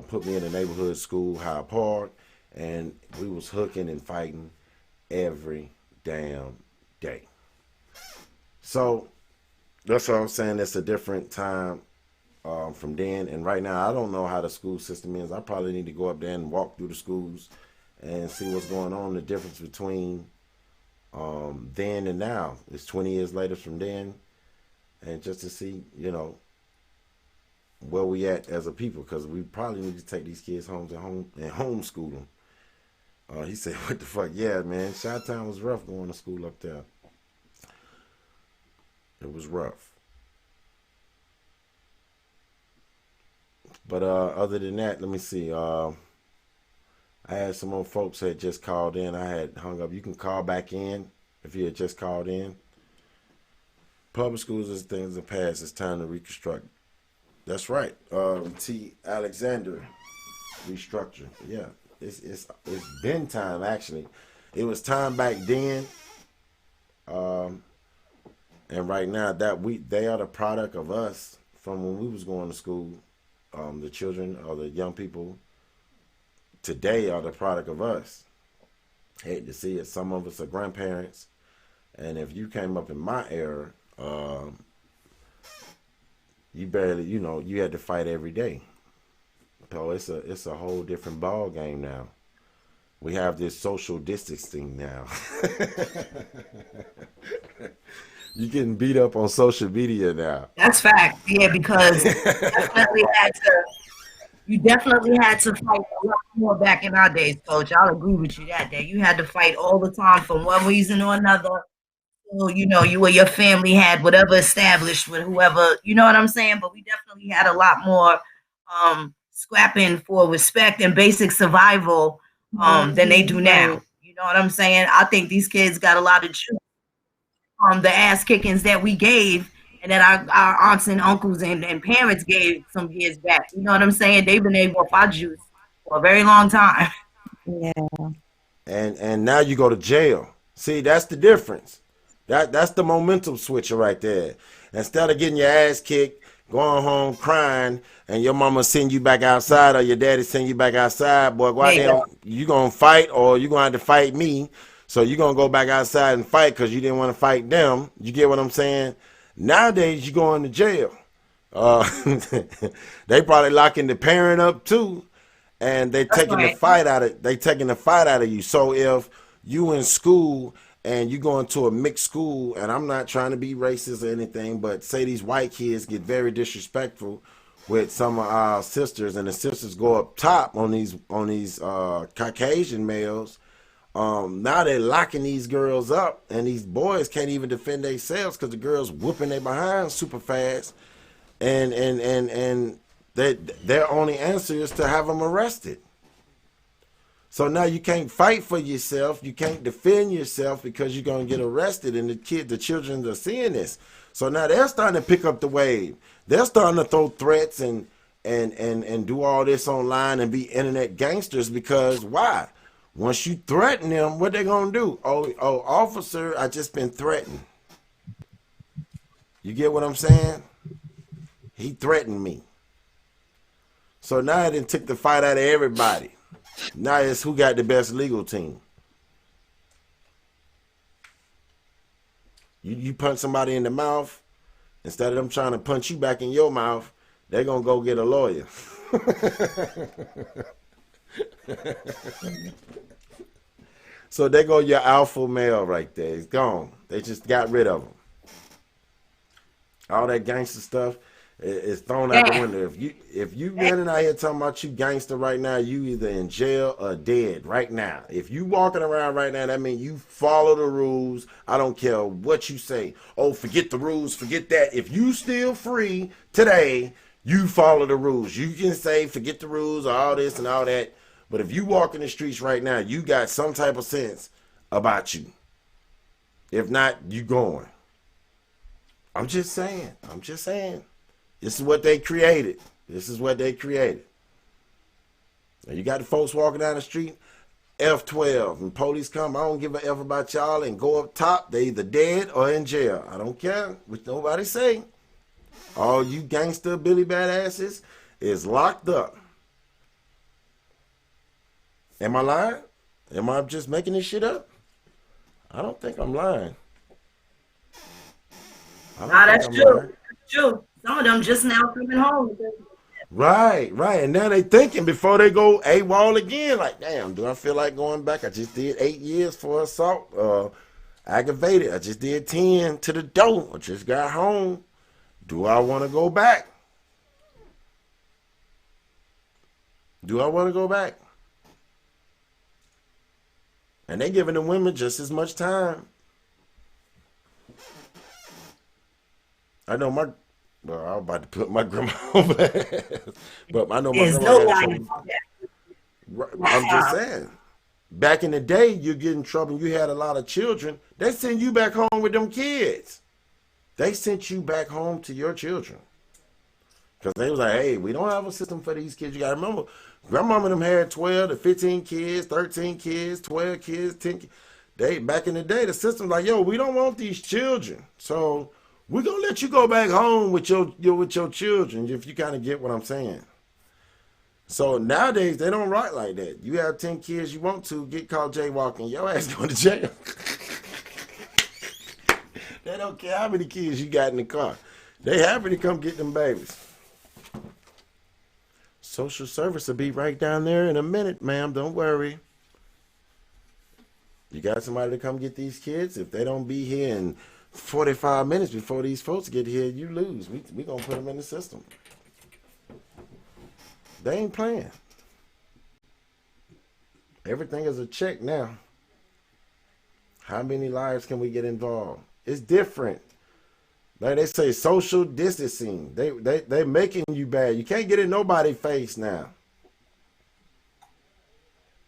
put me in a neighborhood school, Hyde Park, and we was hooking and fighting every damn day. So that's what I'm saying. It's a different time from then. And right now, I don't know how the school system is. I probably need to go up there and walk through the schools and see what's going on, the difference between then and now. It's 20 years later from then, and just to see, where we at as a people, because we probably need to take these kids home and homeschool them. He said, what the fuck? Yeah, man, Chi-Town was rough going to school up there. It was rough. But other than that, let me see. I had some more folks that just called in. I had hung up. You can call back in if you had just called in. Public schools is things of the past. It's time to reconstruct That's right. T. Alexander restructure. Yeah, it's been time actually. It was time back then, and right now that they are the product of us from when we was going to school. The children or the young people today are the product of us. Hate to see it. Some of us are grandparents, and if you came up in my era, you barely, you had to fight every day. So it's a whole different ball game now. We have this social distancing now. You getting beat up on social media now. That's fact. Yeah, because you definitely had to fight a lot more back in our days, Coach. I'll agree with you that day. You had to fight all the time for one reason or another. So, you or your family had whatever established with whoever, you know what I'm saying? But we definitely had a lot more scrapping for respect and basic survival than they do now. You know what I'm saying? I think these kids got a lot of truth the ass kickings that we gave and that our aunts and uncles and parents gave some years back. You know what I'm saying? They've been able to fight juice for a very long time. Yeah. And now you go to jail. See, that's the difference. That's the momentum switcher right there. Instead of getting your ass kicked, going home crying, and your mama send you back outside or your daddy send you back outside, boy, go out there, you gonna fight or you gonna have to fight me. So you're going to go back outside and fight because you didn't want to fight them. You get what I'm saying? Nowadays, you going to jail. They probably locking the parent up too. And they taking the fight out of you. So if you in school and you going to a mixed school, and I'm not trying to be racist or anything, but say these white kids get very disrespectful with some of our sisters, and the sisters go up top on these Caucasian males. Now they're locking these girls up, and these boys can't even defend themselves because the girls whooping their behind super fast, and their only answer is to have them arrested. So now you can't fight for yourself, you can't defend yourself because you're gonna get arrested, and the children are seeing this. So now they're starting to pick up the wave. They're starting to throw threats and do all this online and be internet gangsters because why? Once you threaten them, what they gonna do? Oh, officer, I just been threatened. You get what I'm saying? He threatened me. So now it took the fight out of everybody. Now it's who got the best legal team. You punch somebody in the mouth, instead of them trying to punch you back in your mouth, they're gonna go get a lawyer. So there go your alpha male right there. He's gone. They just got rid of him. All that gangster stuff is thrown out the window. If you running out here talking about you gangster right now, you either in jail or dead right now. If you walking around right now, that means you follow the rules. I don't care what you say. Oh, forget the rules, forget that. If you still free today, you follow the rules. You can say forget the rules or all this and all that. But if you walk in the streets right now, you got some type of sense about you. If not, you going. I'm just saying. This is what they created. Now you got the folks walking down the street, F12, and police come. I don't give a F about y'all and go up top. They either dead or in jail. I don't care what nobody say. All you gangster Billy badasses is locked up. Am I lying? Am I just making this shit up? I don't think I'm lying. That's true. That's true. Some of them just now coming home. Right. And now they thinking before they go AWOL again, like, damn, do I feel like going back? I just did 8 years for assault, aggravated. I just did 10 to the door. I just got home. Do I want to go back? And they giving the women just as much time. I know I was about to put my grandma over there. But I know my grandma I'm just saying. Back in the day, you get in trouble, you had a lot of children. They send you back home with them kids. They sent you back home to your children. Because they was like, hey, we don't have a system for these kids. You got to remember, grandmama and them had 12 to 15 kids, 13 kids, 12 kids, 10 kids. Back in the day, the system's like, yo, we don't want these children. So we're going to let you go back home with your children, if you kind of get what I'm saying. So nowadays, they don't rock like that. You have 10 kids you want to, get caught jaywalking, your ass going to jail. They don't care how many kids you got in the car. They happy to come get them babies. Social service will be right down there in a minute, ma'am. Don't worry. You got somebody to come get these kids? If they don't be here in 45 minutes before these folks get here, you lose. We going to put them in the system. They ain't playing. Everything is a check now. How many lives can we get involved? It's different. Like they say, social distancing. They making you bad. You can't get in nobody's face now.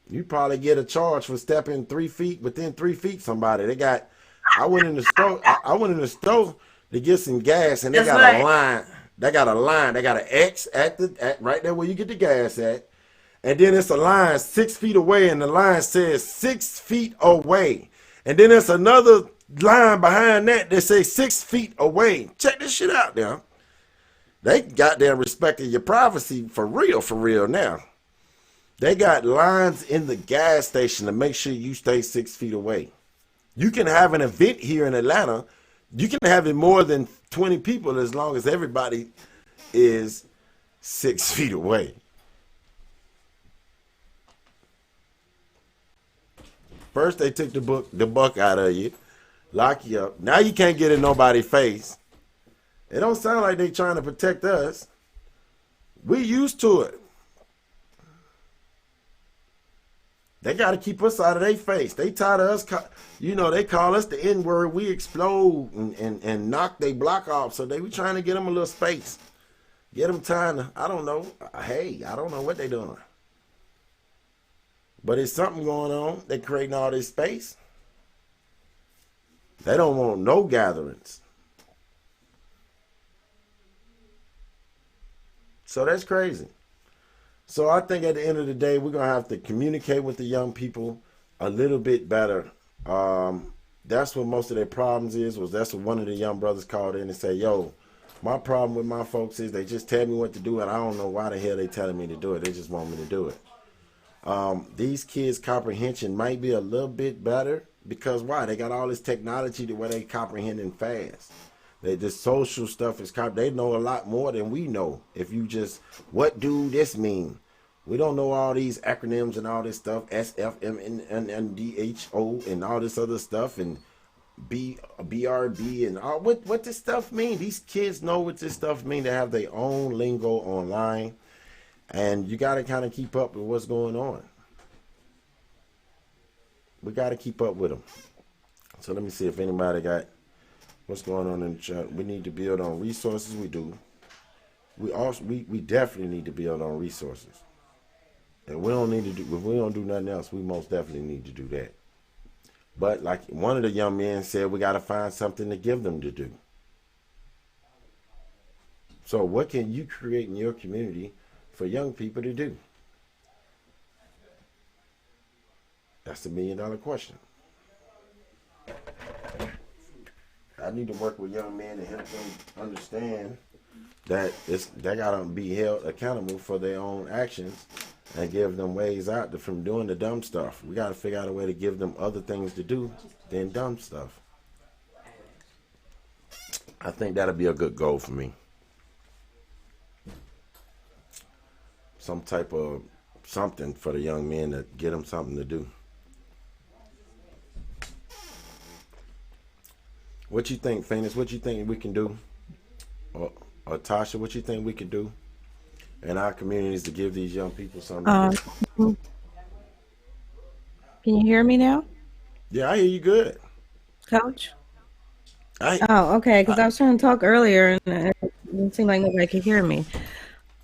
You probably get a charge for stepping 3 feet within 3 feet. Somebody I went in the store. I went in the store to get some gas, and they got a line. They got a line. They got an X at right there where you get the gas at, and then it's a line 6 feet away, and the line says 6 feet away, and then there's another line behind that says 6 feet away. Check this shit out now. They goddamn respecting your privacy for real now. They got lines in the gas station to make sure you stay 6 feet away. You can have an event here in Atlanta. You can have it more than 20 people as long as everybody is 6 feet away. First, they took the buck out of you, lock you up. Now you can't get in nobody's face. It don't sound like they trying to protect us. We used to it. They got to keep us out of their face. They tired of us. They call us the N-word. We explode and knock their block off. So they were trying to get them a little space. Get them time to, I don't know. Hey, I don't know what they doing. But it's something going on. They creating all this space. They don't want no gatherings. So that's crazy. So I think at the end of the day, we're going to have to communicate with the young people a little bit better. That's what most of their problems that's what one of the young brothers called in and said, yo, my problem with my folks is they just tell me what to do, and I don't know why the hell they telling me to do it. They just want me to do it. These kids' comprehension might be a little bit better because why? They got all this technology to where they comprehending fast. The social stuff is they know a lot more than we know. If you just, what do this mean? We don't know all these acronyms and all this stuff, SFMNDHO and all this other stuff, and BRB and all what this stuff mean. These kids know what this stuff mean. They have their own lingo online, and you got to kind of keep up with what's going on. We got to keep up with them. So let me see if anybody got what's going on in the chat. We need to build on resources. We do. We definitely need to build on resources. And we don't need to do, if we don't do nothing else, we most definitely need to do that. But like one of the young men said, we got to find something to give them to do. So what can you create in your community for young people to do? That's the $1 million question. I need to work with young men to help them understand that they gotta be held accountable for their own actions and give them ways out from doing the dumb stuff. We gotta figure out a way to give them other things to do than dumb stuff. I think that'll be a good goal for me. Some type of something for the young men to get them something to do. What you think, Phoenix? What you think we can do? Or Tasha, what you think we can do in our communities to give these young people something? Can you hear me now? Yeah, I hear you good. Coach? Okay, because I was trying to talk earlier and it didn't seem like nobody could hear me.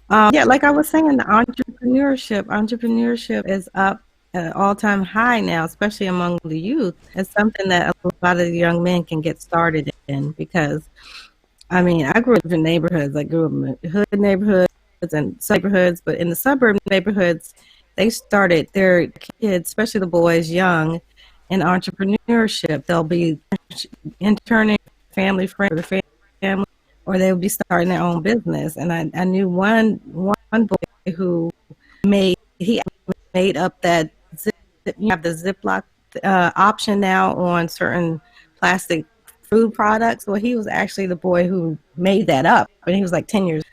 Yeah, like I was saying, the entrepreneurship is up at an all-time high now, especially among the youth. It's something that a lot of the young men can get started in because I mean, I grew up in neighborhoods. I grew up in hood neighborhoods and neighborhoods, but in the suburb neighborhoods, they started their kids, especially the boys, young in entrepreneurship. They'll be interning, family friend, or the family, or they'll be starting their own business. And I knew one boy who he made up that you have the Ziploc option now on certain plastic food products. Well, he was actually the boy who made that up, and he was like 10 years.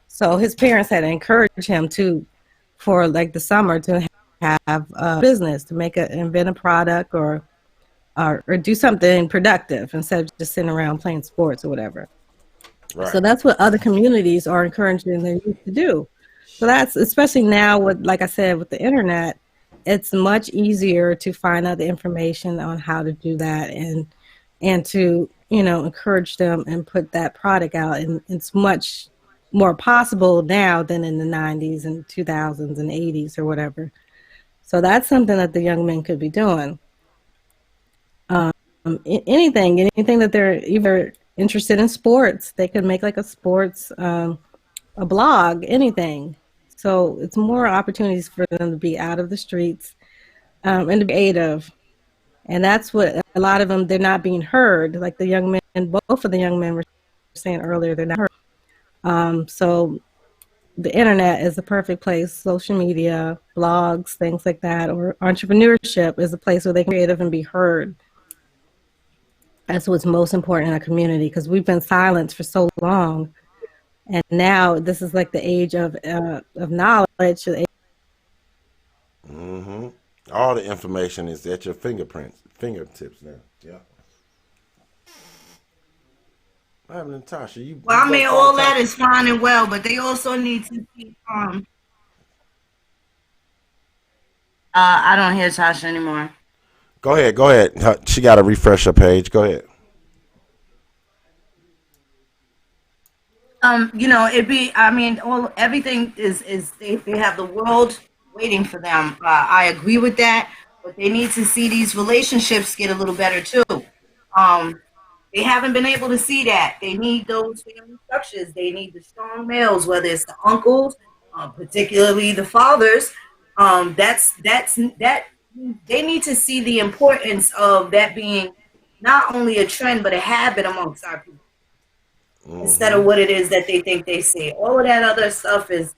So his parents had to encourage him to, for like the summer, to have a business, to invent a product or do something productive instead of just sitting around playing sports or whatever. Right. So that's what other communities are encouraging their youth to do. So that's, especially now with, like I said, with the internet, it's much easier to find out the information on how to do that and to, encourage them and put that product out. And it's much more possible now than in the 90s and 2000s and 80s or whatever. So that's something that the young men could be doing. Anything that they're either interested in sports, they could make like a sports, a blog, anything. So it's more opportunities for them to be out of the streets and to be creative. And that's what a lot of them, they're not being heard. Like the young men, both of the young men were saying earlier, they're not heard. So the internet is the perfect place. Social media, blogs, things like that, or entrepreneurship is a place where they can be creative and be heard. That's what's most important in a community, because we've been silenced for so long. And now this is like the age of knowledge. Mm-hmm. All the information is at your fingertips now. Yeah. What happened, Natasha? Well, I mean, all that is fine and well, but they also need to keep. I don't hear Tasha anymore. Go ahead. She got to refresh her page. Go ahead. Everything is they have the world waiting for them. I agree with that, but they need to see these relationships get a little better too. They haven't been able to see that. They need those family structures. They need the strong males, whether it's the uncles, particularly the fathers. That they need to see the importance of that being not only a trend but a habit amongst our people. Mm-hmm. Instead of what it is that they think they see. All of that other stuff is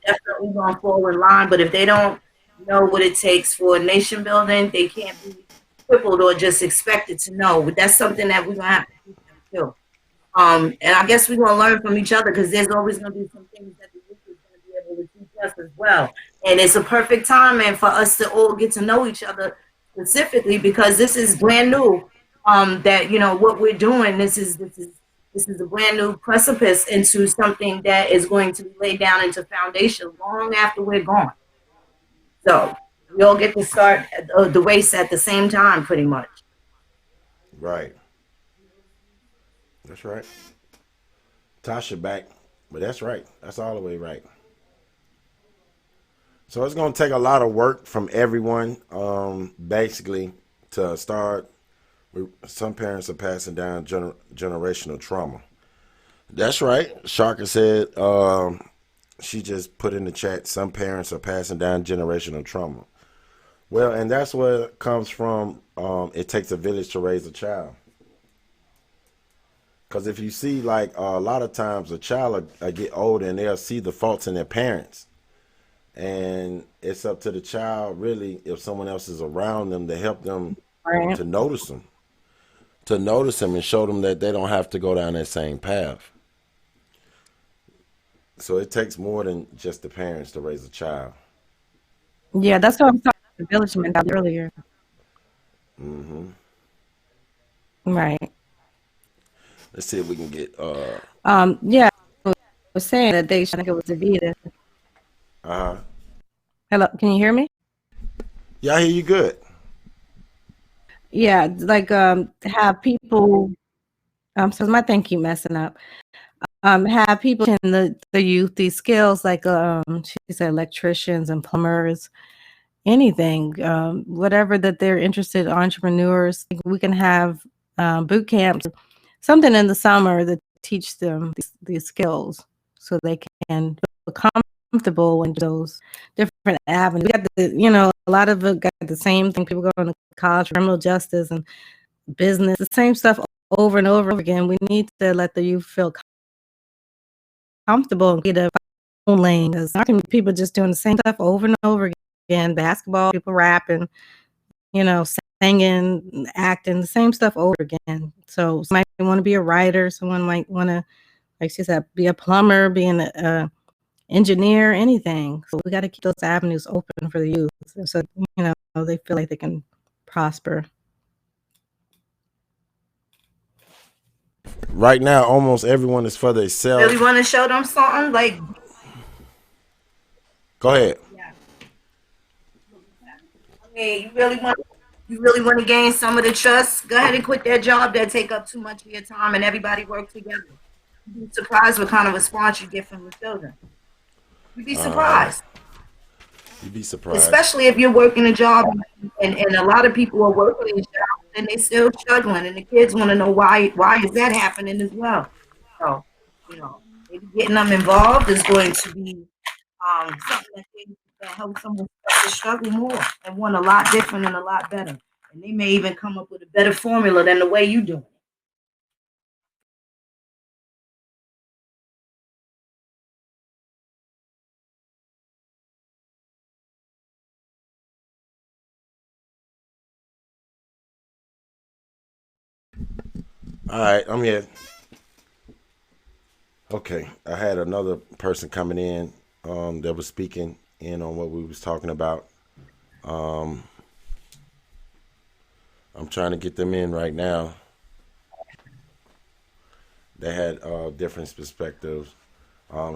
definitely going to fall in line, but if they don't know what it takes for nation building, they can't be crippled or just expected to know. But that's something that we're going to have to teach them too. And I guess we're going to learn from each other, because there's always going to be some things that the youth is going to be able to teach us as well. And it's a perfect time, and for us to all get to know each other specifically, because this is brand new. That what we're doing. This is a brand new precipice into something that is going to be laid down into foundation long after we're gone. So we all get to start the race at the same time, pretty much. Right. That's right. Tasha back, but that's right. That's all the way right. So it's going to take a lot of work from everyone, basically, to start. Some parents are passing down generational trauma. That's right. Shaka said, she just put in the chat, some parents are passing down generational trauma. Well, and that's where it comes from. It takes a village to raise a child. Because if you see, like, a lot of times a child will get older and they'll see the faults in their parents. And it's up to the child, really, if someone else is around them, to help them to notice them. To notice them and show them that they don't have to go down that same path. So it takes more than just the parents to raise a child. Yeah, that's what I was talking about the village mentality earlier. Mm-hmm. Right. Let's see if we can get yeah, I was saying that I think it was Davida. Uh-huh. Hello, can you hear me? Yeah, I hear you good. Yeah, like have people so my thing keep messing up. Have people in the youth these skills, like she said, electricians and plumbers, anything, whatever that they're interested in, entrepreneurs. We can have boot camps, something in the summer that teach them these skills so they can feel comfortable in those different avenues. We got a lot of it got the same thing. People going to college, criminal justice and business, the same stuff over and over again. We need to let the youth feel comfortable and get a own lane. Because people just doing the same stuff over and over again. Basketball, people rapping, singing, acting, the same stuff over again. So somebody might want to be a writer. Someone might want to, like she said, be a plumber, be an engineer, anything. So we got to keep those avenues open for the youth, so they feel like they can prosper. Right now, almost everyone is for themselves. Really want to show them something? Like, go ahead. Yeah. Okay, you really want to gain some of the trust? Go ahead and quit that job that take up too much of your time, and everybody work together. You'd be surprised what kind of response you get from the children. You'd be surprised. You'd be surprised. Especially if you're working a job and a lot of people are working these jobs and they're still struggling, and the kids want to know why is that happening as well. So, maybe getting them involved is going to be something that helps them to struggle more and want a lot different and a lot better. And they may even come up with a better formula than the way you do it. All right, I'm here. Okay, I had another person coming in that was speaking in on what we was talking about. I'm trying to get them in right now. They had different perspectives.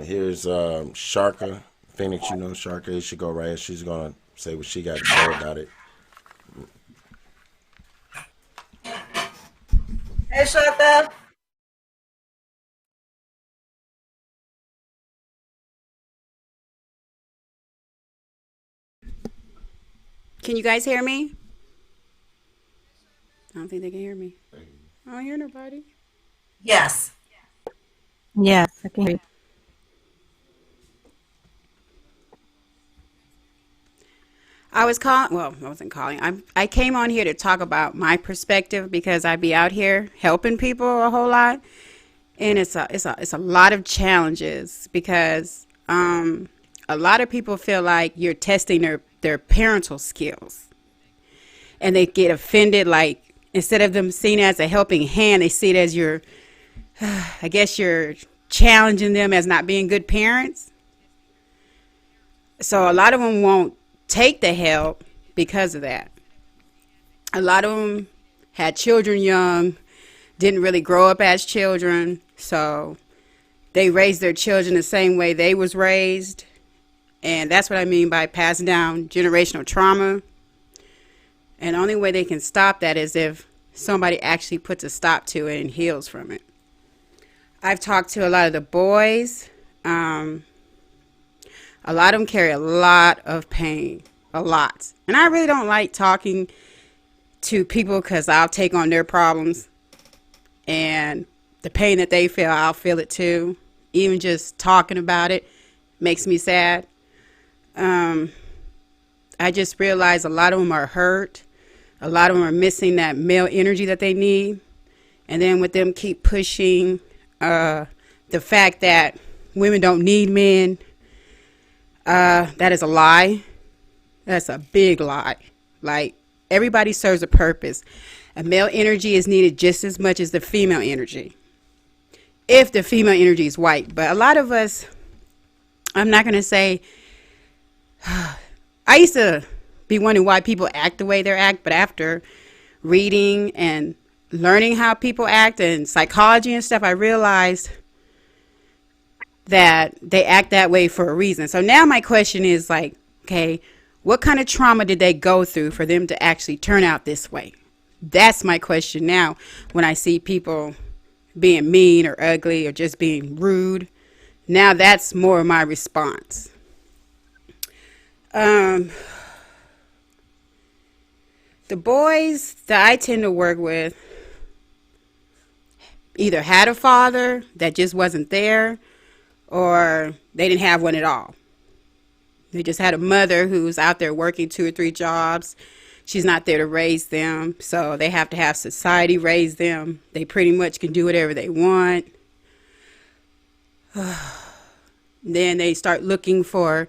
Here's Sharka Phoenix. Sharka. You should go right here. She's gonna say what she got to say about it. Hey, Sharka. Can you guys hear me? I don't think they can hear me. I don't hear nobody. Yes. Yes, I can hear you. I was calling. Well, I wasn't calling. I came on here to talk about my perspective because I be out here helping people a whole lot, and it's a lot of challenges because a lot of people feel like you're testing their parental skills, and they get offended. Like, instead of them seen as a helping hand, they see it as you're challenging them as not being good parents. So a lot of them won't take the help because of that. A lot of them had children young, didn't really grow up as children, so they raised their children the same way they was raised. And that's what I mean by passing down generational trauma. And the only way they can stop that is if somebody actually puts a stop to it and heals from it. I've talked to a lot of the boys. A lot of them carry a lot of pain, a lot. And I really don't like talking to people because I'll take on their problems. And the pain that they feel, I'll feel it too. Even just talking about it makes me sad. I just realized a lot of them are hurt. A lot of them are missing that male energy that they need. And then with them keep pushing the fact that women don't need men, that is a lie. That's a big lie. Like, everybody serves a purpose. A male energy is needed just as much as the female energy, if the female energy is white. But a lot of us, I'm not going to say, I used to be wondering why people act the way they act, but after reading and learning how people act and psychology and stuff, I realized that they act that way for a reason. So now my question is like, okay, what kind of trauma did they go through for them to actually turn out this way? That's my question now when I see people being mean or ugly or just being rude. Now that's more of my response. The boys that I tend to work with either had a father that just wasn't there, or they didn't have one at all. They just had a mother who's out there working 2 or 3 jobs. She's not there to raise them, so they have to have society raise them. They pretty much can do whatever they want. Then they start looking for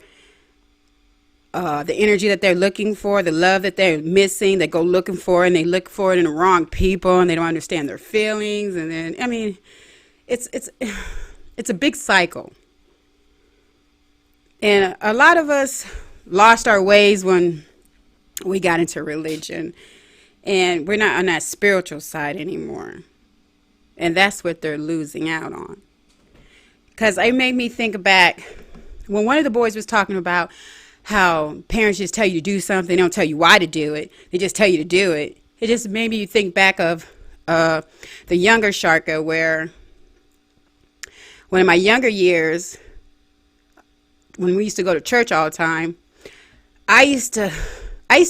the energy that they're looking for, the love that they're missing. They go looking for it, and they look for it in the wrong people, and they don't understand their feelings. And then, I mean, it's a big cycle. And a lot of us lost our ways when we got into religion, and we're not on that spiritual side anymore. And that's what they're losing out on. Because it made me think back when one of the boys was talking about how parents just tell you to do something. They don't tell you why to do it. They just tell you to do it. It just made me think back of the younger Sharka, where one of my younger years, when we used to go to church all the time, I used to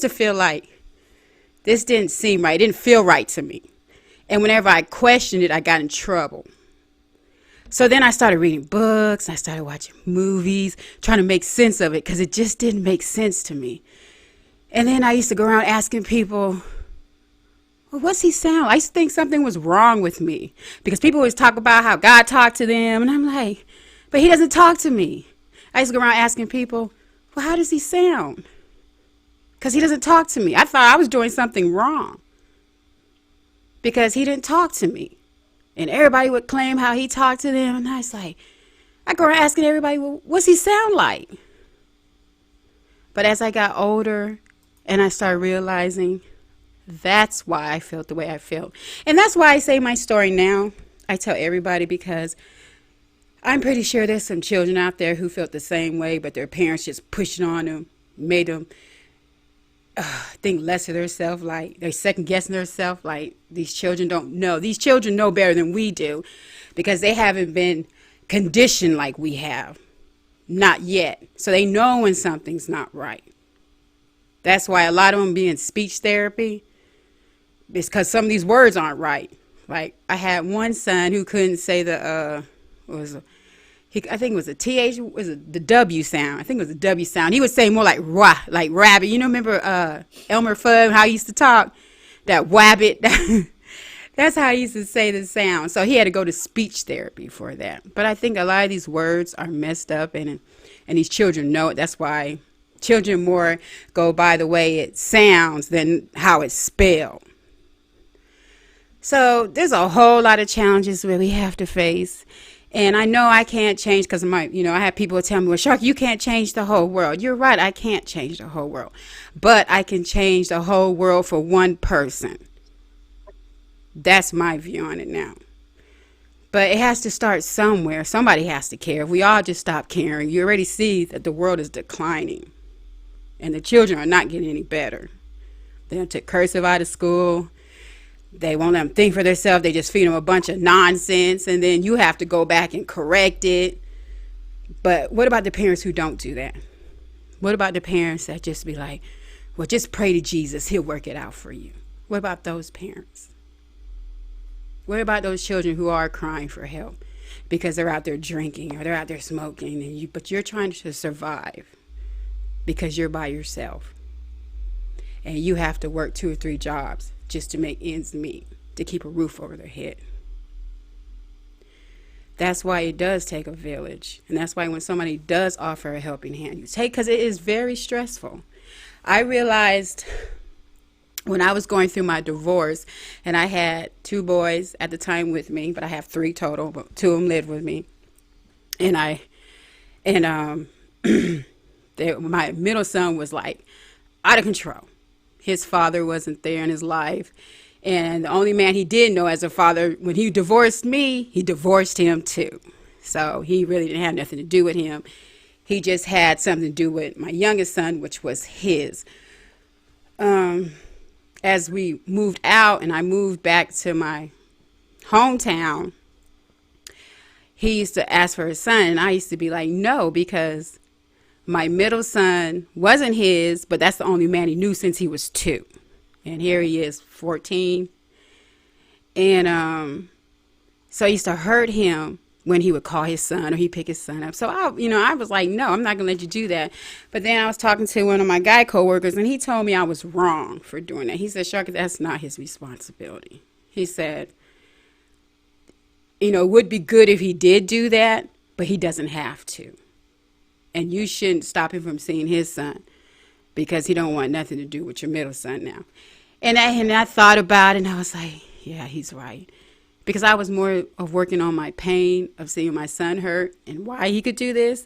feel like this didn't seem right. It didn't feel right to me. And whenever I questioned it, I got in trouble. So then I started reading books. I started watching movies, trying to make sense of it, because it just didn't make sense to me. And then I used to go around asking people, well, what's he sound? I used to think something was wrong with me, because people always talk about how God talked to them. And I'm like, but he doesn't talk to me. I used to go around asking people, well, how does he sound? Because he doesn't talk to me. I thought I was doing something wrong because he didn't talk to me. And everybody would claim how he talked to them. And I was like, I go around asking everybody, well, what's he sound like? But as I got older and I started realizing that's why I felt the way I felt. And that's why I say my story now. I tell everybody, because I'm pretty sure there's some children out there who felt the same way, but their parents just pushed on them, made them think less of themselves, like they're second guessing themselves, like these children don't know. These children know better than we do, because they haven't been conditioned like we have. Not yet. So they know when something's not right. That's why a lot of them be in speech therapy. It's because some of these words aren't right. Like I had one son who couldn't say the I think it was a TH, was it the W sound? I think it was the W sound. He would say more like rah, like rabbit. You know, remember Elmer Fudd, how he used to talk? That wabbit. That's how he used to say the sound. So he had to go to speech therapy for that. But I think a lot of these words are messed up, and these children know it. That's why children more go by the way it sounds than how it's spelled. So there's a whole lot of challenges where we have to face. And I know I can't change, because I have people tell me, well, Shark, you can't change the whole world. You're right, I can't change the whole world. But I can change the whole world for one person. That's my view on it now. But it has to start somewhere. Somebody has to care. If we all just stop caring, you already see that the world is declining. And the children are not getting any better. They took cursive out of school. They won't let them think for themselves. They just feed them a bunch of nonsense, and then you have to go back and correct it. But what about the parents who don't do that? What about the parents that just be like, well, just pray to Jesus. He'll work it out for you. What about those parents? What about those children who are crying for help because they're out there drinking or they're out there smoking, but you're trying to survive because you're by yourself and you have to work 2 or 3 jobs just to make ends meet, to keep a roof over their head. That's why it does take a village. And that's why when somebody does offer a helping hand, you take, because it is very stressful. I realized when I was going through my divorce, and I had 2 boys at the time with me, but I have 3 total, but 2 of them lived with me. And my middle son was like out of control. His father wasn't there in his life. And the only man he did know as a father, when he divorced me, he divorced him too. So he really didn't have nothing to do with him. He just had something to do with my youngest son, which was his. As we moved out and I moved back to my hometown, he used to ask for his son. And I used to be like, no, because my middle son wasn't his, but that's the only man he knew since he was 2. And here he is, 14. And So it used to hurt him when he would call his son or he pick his son up. So I was like, no, I'm not gonna let you do that. But then I was talking to one of my guy coworkers, and he told me I was wrong for doing that. He said, Sharka, that's not his responsibility. He said, it would be good if he did do that, but he doesn't have to. And you shouldn't stop him from seeing his son because he don't want nothing to do with your middle son now. And I thought about it, and I was like, yeah, he's right. Because I was more of working on my pain of seeing my son hurt and why he could do this.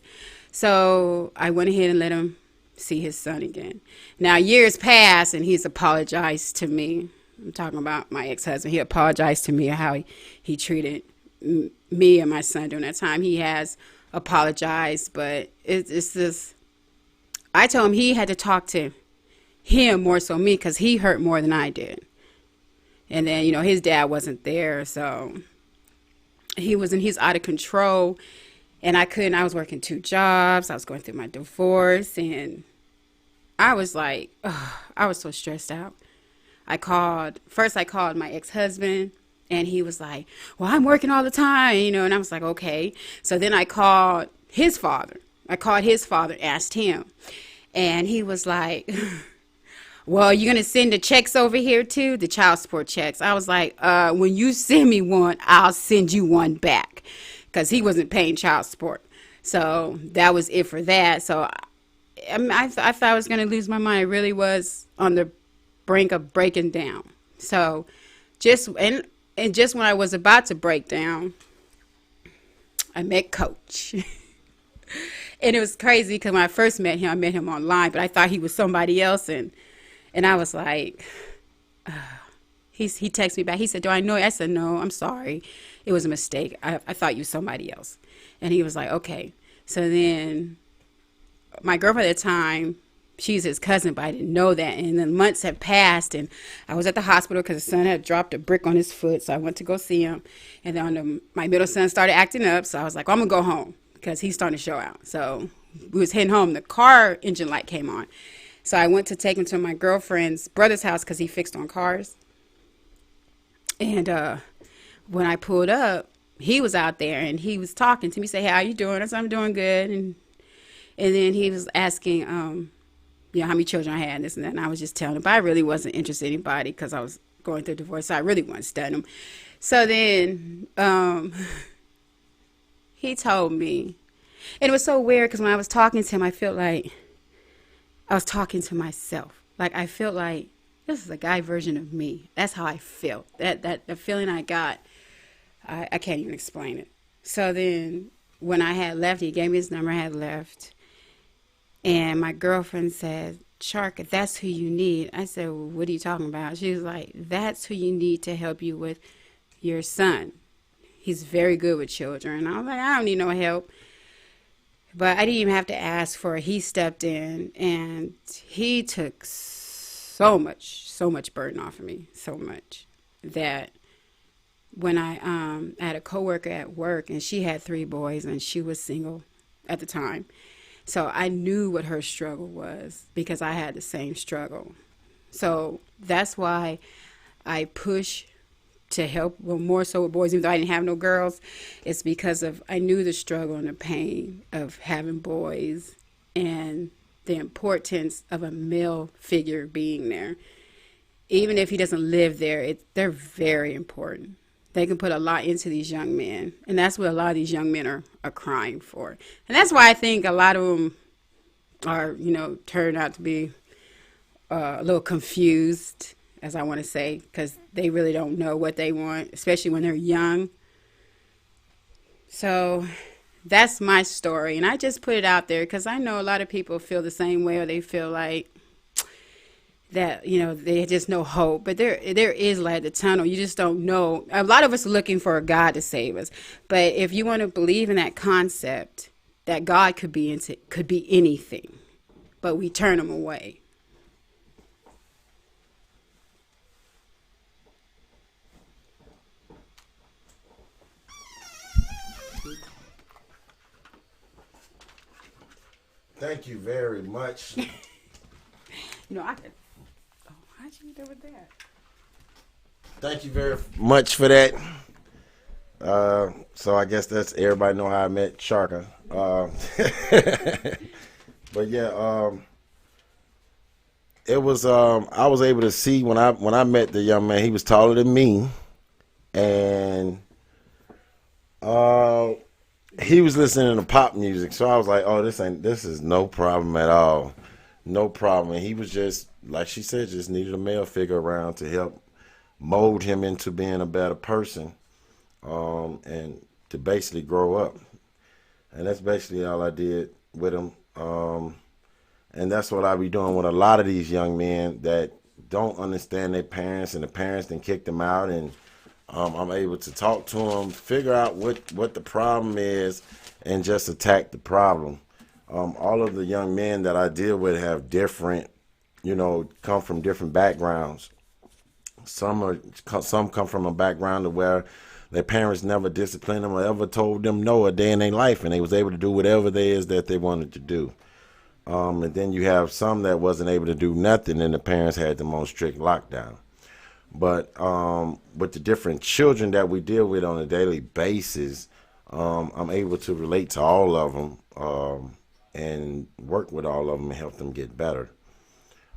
So I went ahead and let him see his son again. Now, years passed, and he's apologized to me. I'm talking about my ex-husband. He apologized to me how he treated me and my son during that time. He has apologized, but it's this. I told him he had to talk to him more so me because he hurt more than I did. And then, his dad wasn't there, so he's out of control. And I was working 2 jobs. I was going through my divorce, and I was like, I was so stressed out. I called my ex-husband, and he was like, well, I'm working all the time, and I was like, okay. So then I called his father. Asked him, and he was like, well, you're going to send the checks over here too, the child support checks. I was like, when you send me one, I'll send you one back, because he wasn't paying child support. So that was it for that. So I thought I was going to lose my mind. I really was on the brink of breaking down. So just when I was about to break down, I met Coach. And it was crazy because when I first met him, I met him online, but I thought he was somebody else. And I was like, he texted me back. He said, do I know you? I said, no, I'm sorry. It was a mistake. I thought you were somebody else. And he was like, okay. So then my girlfriend at the time, she's his cousin, but I didn't know that. And then months had passed, and I was at the hospital because his son had dropped a brick on his foot. So I went to go see him. And then my middle son started acting up. So I was like, well, I'm going to go home because he's starting to show out. So we was heading home. The car engine light came on. So I went to take him to my girlfriend's brother's house because he fixed on cars. And when I pulled up, he was out there, and he was talking to me, say, hey, how you doing? I said, I'm doing good. And then he was asking, how many children I had and this and that. And I was just telling him, but I really wasn't interested in anybody because I was going through a divorce. So I really wasn't studying him. So then he told me, and it was so weird because when I was talking to him, I felt like I was talking to myself. Like I felt like this is a guy version of me. That's how I felt. That the feeling I got, I can't even explain it. So then when I had left, he gave me his number. I had left. And my girlfriend said, Shark, if that's who you need. I said, well, what are you talking about? She was like, that's who you need to help you with your son. He's very good with children. And I was like, I don't need no help. But I didn't even have to ask for it. He stepped in, and he took so much burden off of me, so much, that when I had a coworker at work, and she had 3 boys, and she was single at the time. So I knew what her struggle was because I had the same struggle. So that's why I push to help, well, more so with boys, even though I didn't have no girls. It's because I knew the struggle and the pain of having boys and the importance of a male figure being there. Even if he doesn't live there, they're very important. They can put a lot into these young men. And that's what a lot of these young men are crying for. And that's why I think a lot of them are, turned out to be a little confused, as I want to say, because they really don't know what they want, especially when they're young. So that's my story. And I just put it out there because I know a lot of people feel the same way, or they feel like that, they just no hope. But there is light at the tunnel. You just don't know. A lot of us are looking for a God to save us. But if you want to believe in that concept, that God could be anything, but we turn him away. Thank you very much. I could. Oh, how'd you do with that? Thank you very much for that. So I guess that's everybody know how I met Sharka. But yeah, it was I was able to see when I met the young man. He was taller than me, and uh, he was listening to pop music. So I was like, oh, this is no problem at all, no problem. And he was just like she said, just needed a male figure around to help mold him into being a better person, and to basically grow up. And that's basically all I did with him. And that's what I be doing with a lot of these young men that don't understand their parents, and the parents then kick them out. And I'm able to talk to them, figure out what the problem is, and just attack the problem. All of the young men that I deal with have different, come from different backgrounds. Some come from a background to where their parents never disciplined them or ever told them no a day in their life, and they was able to do whatever it is that they wanted to do. And then you have some that wasn't able to do nothing, and the parents had them on strict lockdown. But with the different children that we deal with on a daily basis, I'm able to relate to all of them, and work with all of them and help them get better.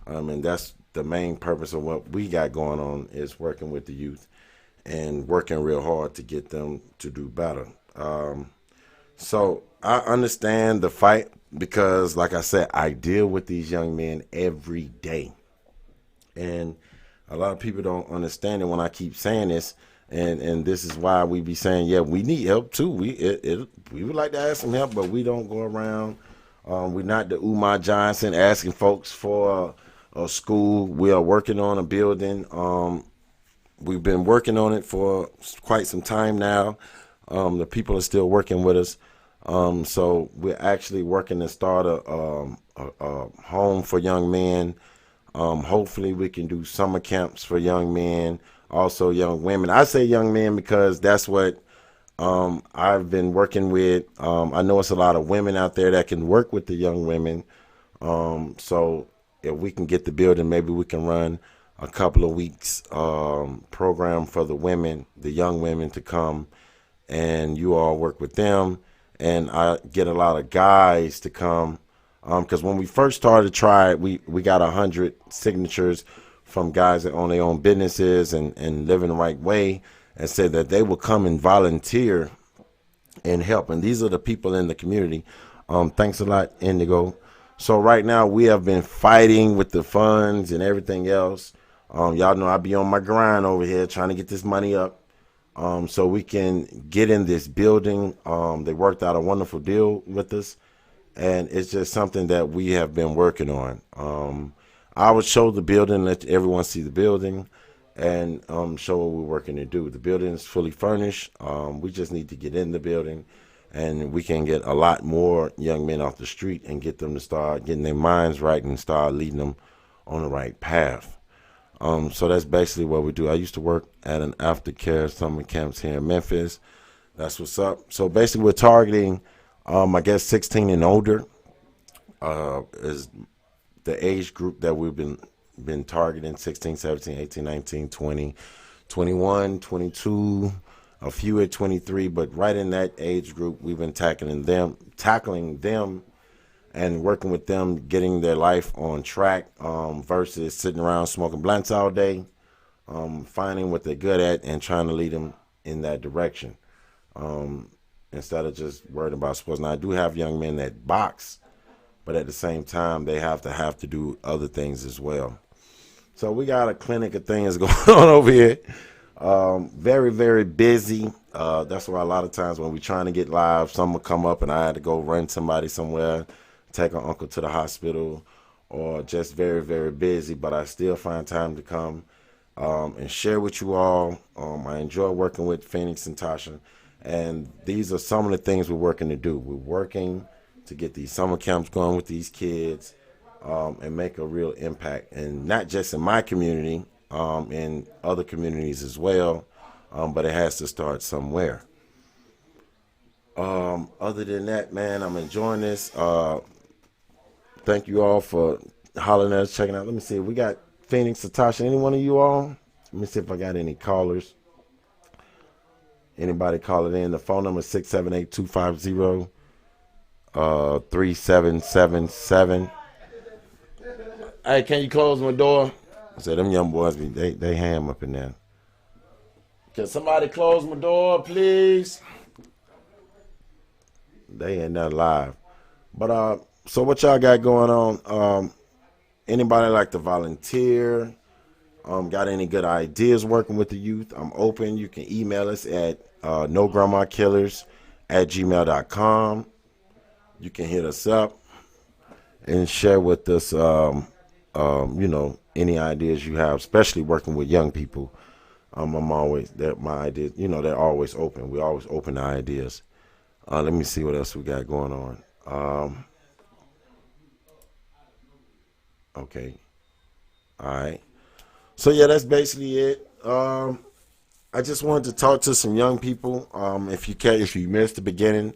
And that's the main purpose of what we got going on, is working with the youth and working real hard to get them to do better. So I understand the fight because, like I said, I deal with these young men every day. And a lot of people don't understand it when I keep saying this. And this is why we be saying, yeah, we need help too. We would like to ask some help, but we don't go around. We're not the Umar Johnson asking folks for a school. We are working on a building. We've been working on it for quite some time now. The people are still working with us. So we're actually working to start a home for young men. Hopefully we can do summer camps for young men, also young women. I say young men because that's what I've been working with. I know it's a lot of women out there that can work with the young women. So if we can get the building, maybe we can run a couple of weeks program for the women, the young women to come, and you all work with them. And I get a lot of guys to come, because when we first started to try it, we got 100 signatures from guys that own their own businesses and live in the right way, and said that they will come and volunteer and help. And these are the people in the community. Thanks a lot, Indigo. So right now we have been fighting with the funds and everything else. Y'all know I be on my grind over here trying to get this money up, so we can get in this building. They worked out a wonderful deal with us, and it's just something that we have been working on. I would show the building, let everyone see the building, and show what we're working to do. The building is fully furnished. We just need to get in the building, and we can get a lot more young men off the street and get them to start getting their minds right and start leading them on the right path. So that's basically what we do. I used to work at an aftercare summer camps here in Memphis. That's what's up. So basically we're targeting, I guess 16 and older is the age group that we've been targeting: 16, 17, 18, 19, 20, 21, 22, a few at 23, but right in that age group we've been tackling them and working with them, getting their life on track, versus sitting around smoking blunts all day, finding what they're good at and trying to lead them in that direction, instead of just worried about sports. Now, I do have young men that box, but at the same time, they have to do other things as well. So we got a clinic of things going on over here. Very, very busy. That's why a lot of times when we're trying to get live, some will come up and I had to go run somebody somewhere, take an uncle to the hospital, or just very, very busy. But I still find time to come and share with you all. I enjoy working with Phoenix and Tasha. And these are some of the things we're working to do. We're working to get these summer camps going with these kids, and make a real impact. And not just in my community, in other communities as well. But it has to start somewhere. Other than that, man, I'm enjoying this. Thank you all for hollering at us, checking out. Let me see. We got Phoenix, Satasha. Any one of you all? Let me see if I got any callers. Anybody calling in, the phone number is 678-250-3777. Hey, can you close my door? I said, them young boys, they ham up in there. Can somebody close my door, please? They ain't not live. But so what y'all got going on? Anybody like to volunteer? Got any good ideas working with the youth? I'm open. You can email us at nograndmakillers@gmail.com. You can hit us up and share with us, any ideas you have, especially working with young people. I'm always that my ideas, they're always open. We always open to ideas. Let me see what else we got going on. Okay. All right. So yeah, that's basically it. I just wanted to talk to some young people. If you missed the beginning,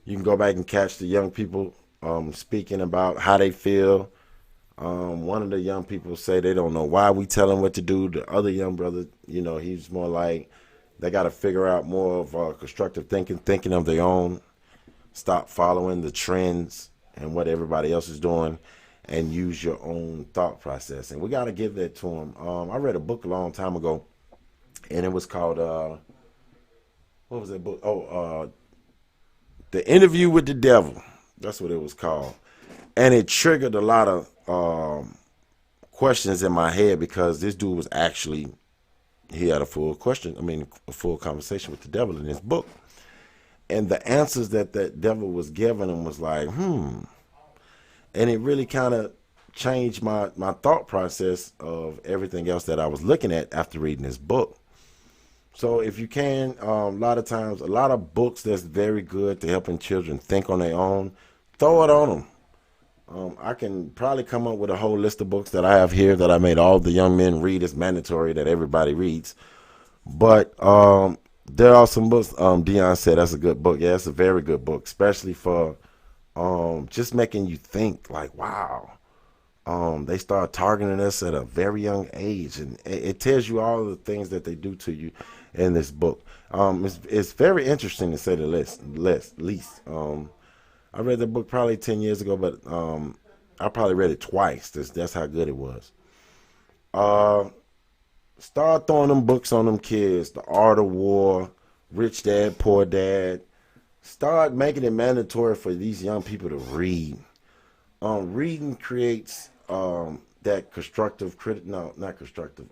you can go back and catch the young people speaking about how they feel. One of the young people say they don't know why we tell them what to do. The other young brother, he's more like they got to figure out more of constructive thinking of their own. Stop following the trends and what everybody else is doing, and use your own thought process. And we got to give that to them. I read a book a long time ago, and it was called, what was that book? The Interview with the Devil. That's what it was called. And it triggered a lot of questions in my head, because this dude was actually, he had a full conversation with the devil in his book. And the answers that devil was giving him was like, And it really kind of changed my thought process of everything else that I was looking at after reading this book. So if you can, a lot of times, a lot of books that's very good to helping children think on their own, throw it on them. I can probably come up with a whole list of books that I have here that I made all the young men read. It's mandatory that everybody reads. But there are some books. Dion said that's a good book. Yeah, it's a very good book, especially for just making you think like, wow. They start targeting us at a very young age, and it tells you all the things that they do to you in this book. It's very interesting to say the least. I read the book probably 10 years ago, but I probably read it twice. That's how good it was. Start throwing them books on them kids. The Art of War, Rich Dad, Poor Dad. Start making it mandatory for these young people to read. Reading creates that constructive not constructive.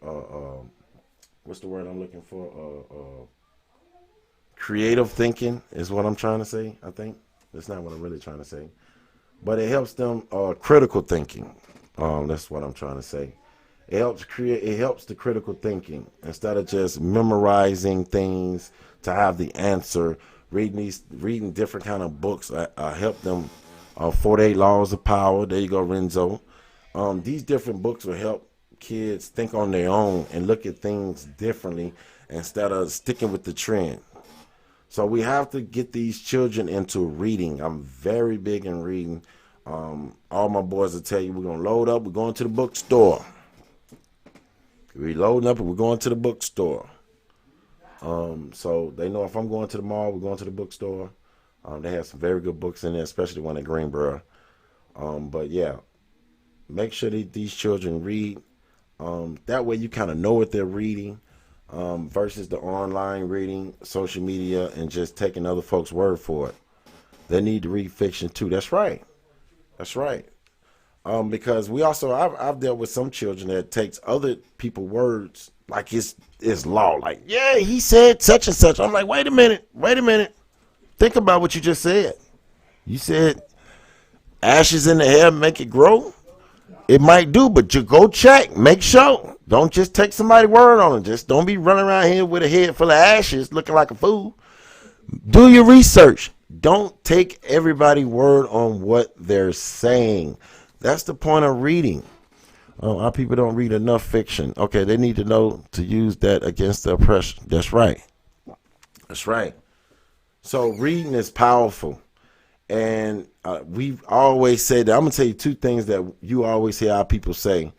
What's the word I'm looking for? Creative thinking is what I'm trying to say, I think. That's not what I'm really trying to say. But it helps them critical thinking. That's what I'm trying to say. It helps the critical thinking. Instead of just memorizing things to have the answer, reading different kind of books help them. 48 Laws of Power. There you go, Renzo. These different books will help kids think on their own and look at things differently instead of sticking with the trend. So we have to get these children into reading. I'm very big in reading. All my boys will tell you, we're going to load up. We're going to the bookstore. We're loading up and we're going to the bookstore. So they know if I'm going to the mall, we're going to the bookstore. They have some very good books in there, especially one at Greenboro. But yeah, make sure that these children read. That way you kind of know what they're reading. Versus the online reading, social media, and just taking other folks' word for it. They need to read fiction too. That's right. Because we also, I've dealt with some children that takes other people's words like it's law. Like, yeah, he said such and such. I'm like, wait a minute. Think about what you just said. You said ashes in the hair make it grow. It might do, but you go check, make sure. Don't just take somebody's word on it. Just don't be running around here with a head full of ashes looking like a fool. Do your research. Don't take everybody's word on what they're saying. That's the point of reading. Our people don't read enough fiction. Okay, they need to know to use that against the oppression. That's right. So reading is powerful. And we've always said that. I'm going to tell you two things that you always hear our people say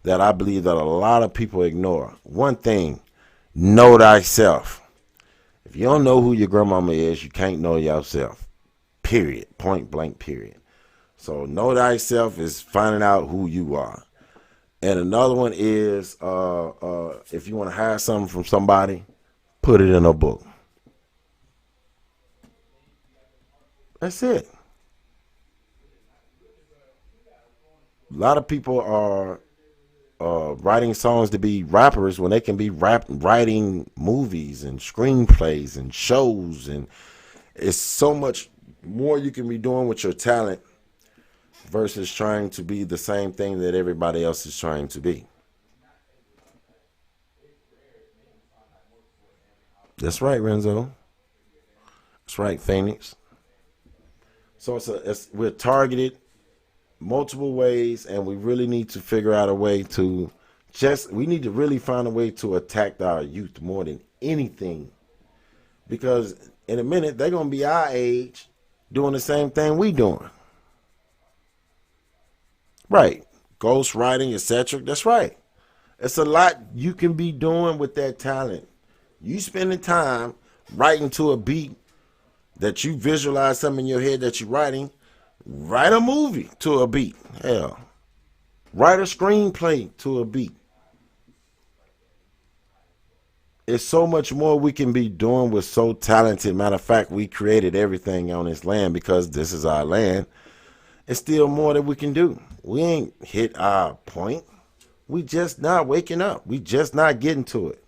that I believe that a lot of people ignore. One thing, know thyself. If you don't know who your grandmama is, you can't know yourself. Period. Point blank, period. So know thyself is finding out who you are. And another one is if you want to hide something from somebody, put it in a book. That's it. A lot of people are writing songs to be rappers when they can be writing movies and screenplays and shows, and it's so much more you can be doing with your talent versus trying to be the same thing that everybody else is trying to be. That's right, Renzo. That's right, Phoenix. So we're targeted multiple ways, and we really need to figure out a way to we need to really find a way to attack our youth more than anything, because in a minute they're going to be our age doing the same thing we doing. Right. Ghost writing, etc. That's right. It's a lot you can be doing with that talent. You spending time writing to a beat that you visualize something in your head that you're writing. Write a movie to a beat. Hell. Write a screenplay to a beat. It's so much more we can be doing with so talented. Matter of fact, we created everything on this land because this is our land. It's still more that we can do. We ain't hit our point. We just not waking up. We just not getting to it.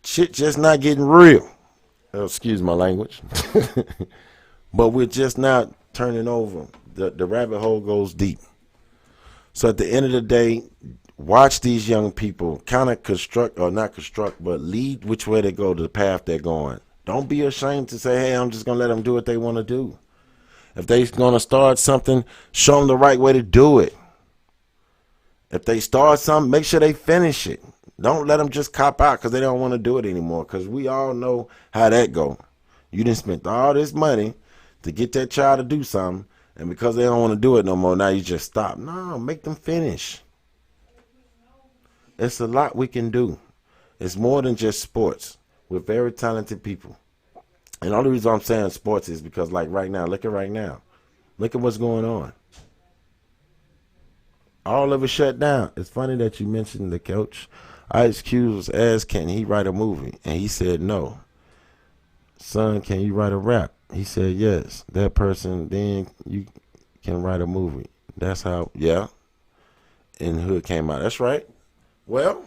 Shit just not getting real. Oh, excuse my language. But we're just not turning over. The rabbit hole goes deep. So at the end of the day, watch these young people kind of but lead which way they go, to the path they're going. Don't be ashamed to say, hey, I'm just going to let them do what they want to do. If they're going to start something, show them the right way to do it. If they start something, make sure they finish it. Don't let them just cop out because they don't want to do it anymore, because we all know how that go. You done spent all this money to get that child to do something, and because they don't want to do it no more, now you just stop. No, make them finish. It's a lot we can do. It's more than just sports. We're very talented people. And the only reason I'm saying sports is because, like right now, look at right now. Look at what's going on. All of it shut down. It's funny that you mentioned the coach. Ice Cube was asked, can he write a movie? And he said no. Son, can you write a rap? He said yes. That person, then you can write a movie. That's how, yeah. And Hood came out. That's right. Well,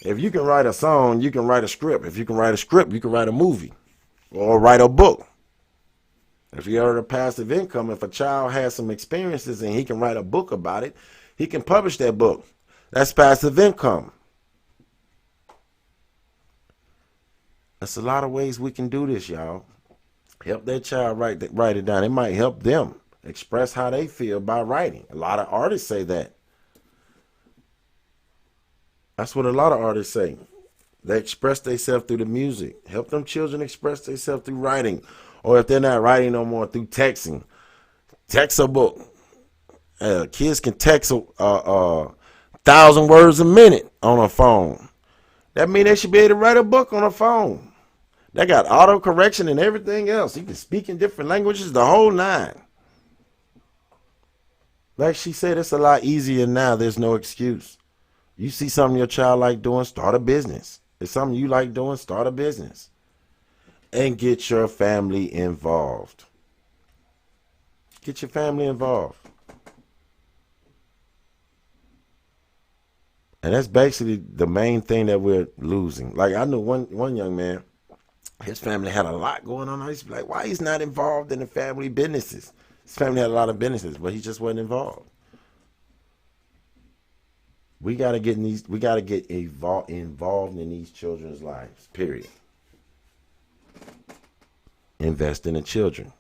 if you can write a song, you can write a script. If you can write a script, you can write a movie or write a book. If you earn a passive income, if a child has some experiences and he can write a book about it, he can publish that book. That's passive income. That's a lot of ways we can do this, y'all. Help that child write it down. It might help them express how they feel by writing. A lot of artists say that. That's what a lot of artists say. They express themselves through the music. Help them children express themselves through writing. Or if they're not writing no more, through texting. Text a book. Kids can text 1,000 words a minute on a phone. That means they should be able to write a book on a phone. They got auto correction and everything else. You can speak in different languages, the whole nine. Like she said, it's a lot easier now. There's no excuse. You see something your child like doing, start a business. If something you like doing, start a business. And get your family involved. Get your family involved. And that's basically the main thing that we're losing. Like I knew one young man, his family had a lot going on. I used to be like, why he's not involved in the family businesses? His family had a lot of businesses, but he just wasn't involved. We gotta get involved in these children's lives. Period. Invest in the children.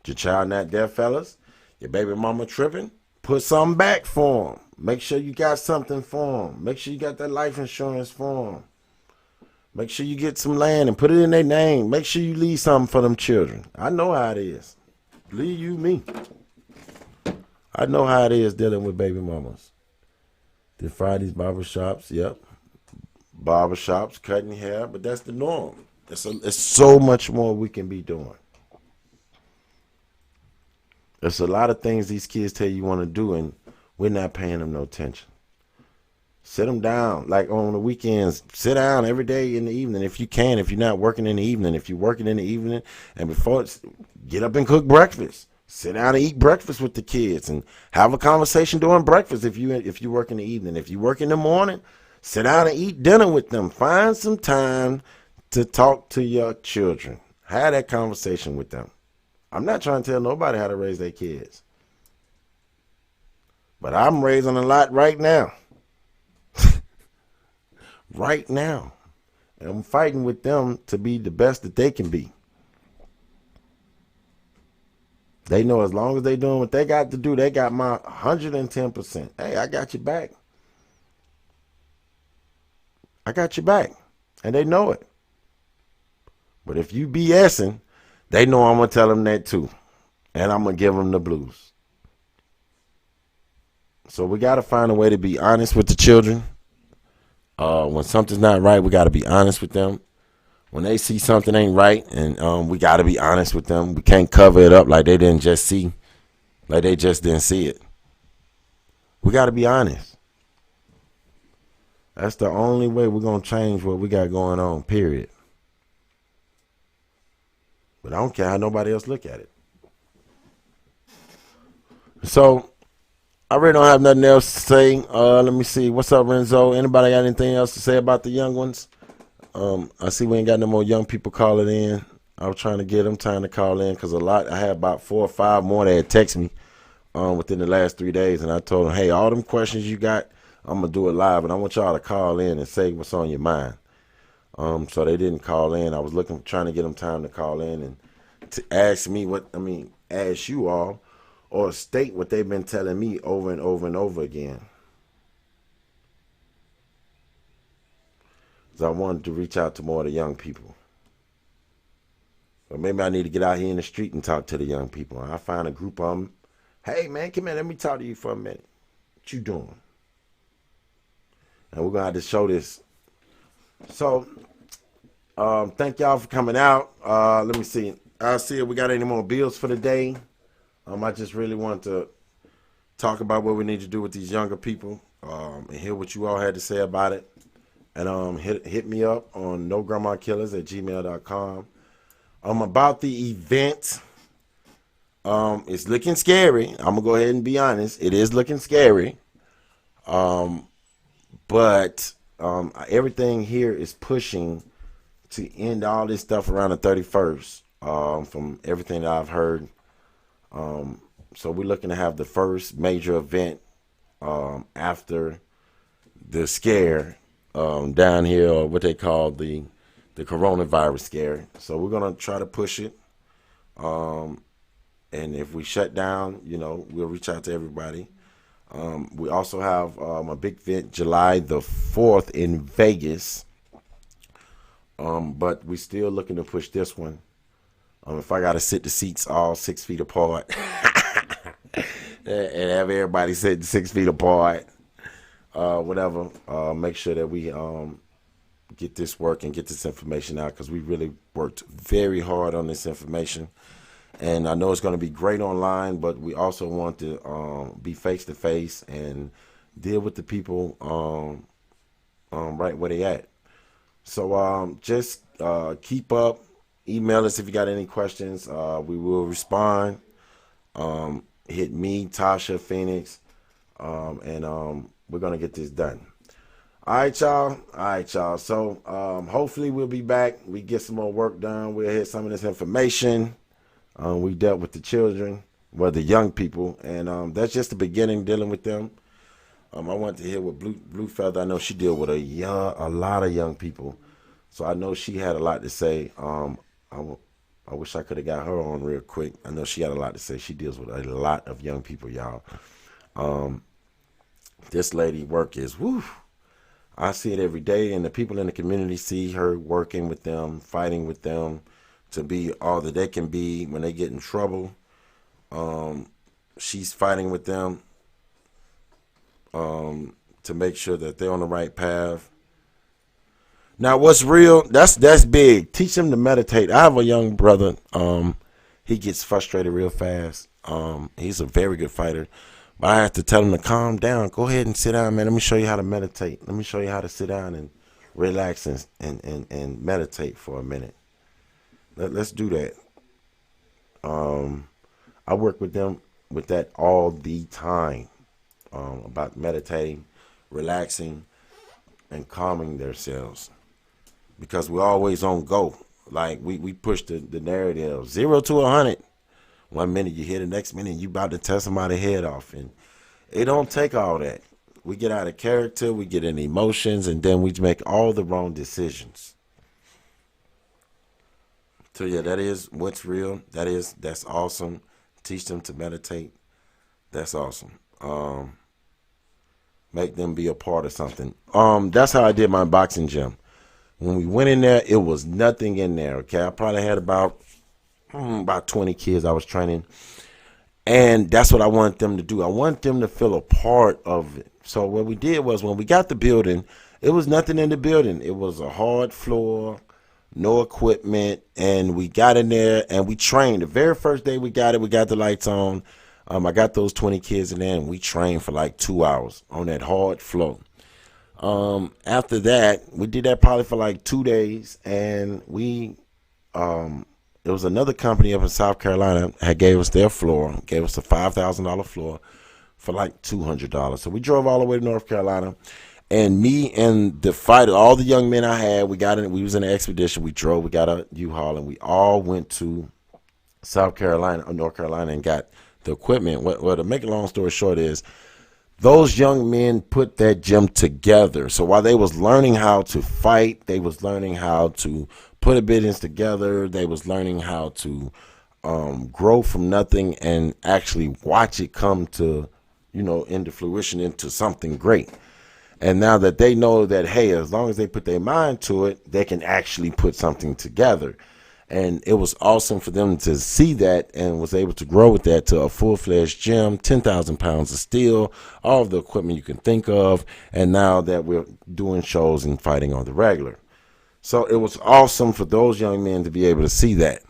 Your child not there, fellas. Your baby mama tripping. Put something back for them. Make sure you got something for them. Make sure you got that life insurance for them. Make sure you get some land and put it in their name. Make sure you leave something for them children. I know how it is. Believe you me. I know how it is dealing with baby mamas. The Fridays barbershops, yep. barbershops, cutting hair, but that's the norm. It's so much more we can be doing. There's a lot of things these kids tell you want to do, and we're not paying them no attention. Sit them down, like on the weekends. Sit down every day in the evening if you can. If you're not working in the evening, if you're working in the evening, and before get up and cook breakfast. Sit down and eat breakfast with the kids, and have a conversation during breakfast. If you work in the evening, if you work in the morning, sit down and eat dinner with them. Find some time to talk to your children. Have that conversation with them. I'm not trying to tell nobody how to raise their kids, but I'm raising a lot right now. Right now. And I'm fighting with them to be the best that they can be. They know as long as they doing what they got to do, they got my 110%. Hey, I got your back. I got your back. And they know it. But if you BSing, they know I'm going to tell them that too. And I'm going to give them the blues. So we got to find a way to be honest with the children. When something's not right, we got to be honest with them. When they see something ain't right, and we got to be honest with them. We can't cover it up like they didn't just see, like they just didn't see it. We got to be honest. That's the only way we're going to change what we got going on, period. But I don't care how nobody else look at it. So, I really don't have nothing else to say. Let me see. What's up, Renzo? Anybody got anything else to say about the young ones? I see we ain't got no more young people calling in. I was trying to get them time to call in because I had about 4 or 5 more that had texted me within the last 3 days. And I told them, hey, all them questions you got, I'm going to do it live. And I want y'all to call in and say what's on your mind. So they didn't call in. I was trying to get them time to call in and to ask me ask you all, or state what they've been telling me over and over and over again. So I wanted to reach out to more of the young people. So maybe I need to get out here in the street and talk to the young people. I find a group of them. Hey, man, come here. Let me talk to you for a minute. What you doing? And we're going to have to show this. So, thank y'all for coming out. Let me see. I'll see if we got any more bills for the day. I just really want to talk about what we need to do with these younger people and hear what you all had to say about it. And hit me up on nograndmakillers@gmail.com. About the event, it's looking scary. I'm going to go ahead and be honest. It is looking scary. But everything here is pushing to end all this stuff around the 31st from everything that I've heard. So we're looking to have the first major event after the scare down here, or what they call the coronavirus scare. So we're going to try to push it. And if we shut down, we'll reach out to everybody. We also have a big event July the 4th in Vegas. But we're still looking to push this one. If I got to sit the seats all 6 feet apart and have everybody sitting 6 feet apart, whatever, make sure that we get this work and get this information out, because we really worked very hard on this information. And I know it's going to be great online, but we also want to be face-to-face and deal with the people right where they at. So just keep up. Email us if you got any questions. We will respond. Hit me, Tasha, Phoenix, and we're going to get this done. All right, y'all. So hopefully we'll be back. We get some more work done. We'll hit some of this information. We dealt with the children, the young people, and that's just the beginning, dealing with them. I want to hear what Blue Feather. I know she deal with a lot of young people, so I know she had a lot to say. I wish I could have got her on real quick. I know she got a lot to say. She deals with a lot of young people, y'all. This lady work is woo. I see it every day, and the people in the community see her working with them, fighting with them to be all that they can be when they get in trouble. She's fighting with them to make sure that they're on the right path. Now, what's real? That's big. Teach them to meditate. I have a young brother. He gets frustrated real fast. He's a very good fighter, but I have to tell him to calm down. Go ahead and sit down, man. Let me show you how to meditate. Let me show you how to sit down and relax and meditate for a minute. Let's do that. I work with them with that all the time, about meditating, relaxing, and calming themselves, because we're always on go. Like we push the narrative 0 to 100. 1 minute you hear, the next minute you about to tear somebody's head off, and it don't take all that. We get out of character, we get in emotions, and then we make all the wrong decisions. So yeah, that is what's real. That's awesome. Teach them to meditate. That's awesome. Make them be a part of something. That's how I did my boxing gym. When we went in there, it was nothing in there. Okay, I probably had about 20 kids I was training, and that's what I wanted them to do. I want them to feel a part of it. So what we did was, when we got the building, it was nothing in the building. It was a hard floor, no equipment, and we got in there and we trained. The very first day we got it, we got the lights on. I got those 20 kids in there, and we trained for like 2 hours on that hard floor. After that, we did that probably for like 2 days, and there was another company up in South Carolina had gave us their floor, gave us a $5,000 floor for like $200. So we drove all the way to North Carolina, and me and the fighter, all the young men I had, we was in an expedition. We drove, we got a U-Haul, and we all went to South Carolina or North Carolina and got the equipment. Well, to make a long story short is, those young men put that gym together. So while they was learning how to fight, they was learning how to put a business together. They was learning how to grow from nothing and actually watch it come to, into fruition, into something great. And now that they know that, hey, as long as they put their mind to it, they can actually put something together. And it was awesome for them to see that, and was able to grow with that to a full-fledged gym, 10,000 pounds of steel, all of the equipment you can think of. And now that we're doing shows and fighting on the regular. So it was awesome for those young men to be able to see that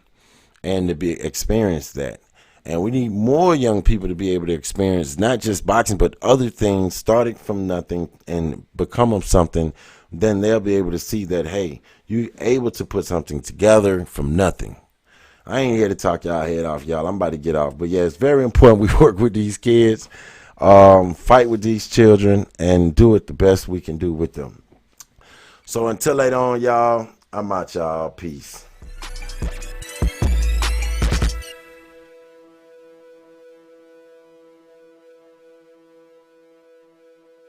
and to experience that. And we need more young people to be able to experience not just boxing, but other things, starting from nothing and become something. Then they'll be able to see that, hey, you're able to put something together from nothing. I ain't here to talk y'all head off, y'all. I'm about to get off. But yeah, it's very important we work with these kids, fight with these children, and do it the best we can do with them. So until later on, y'all, I'm out, y'all. Peace.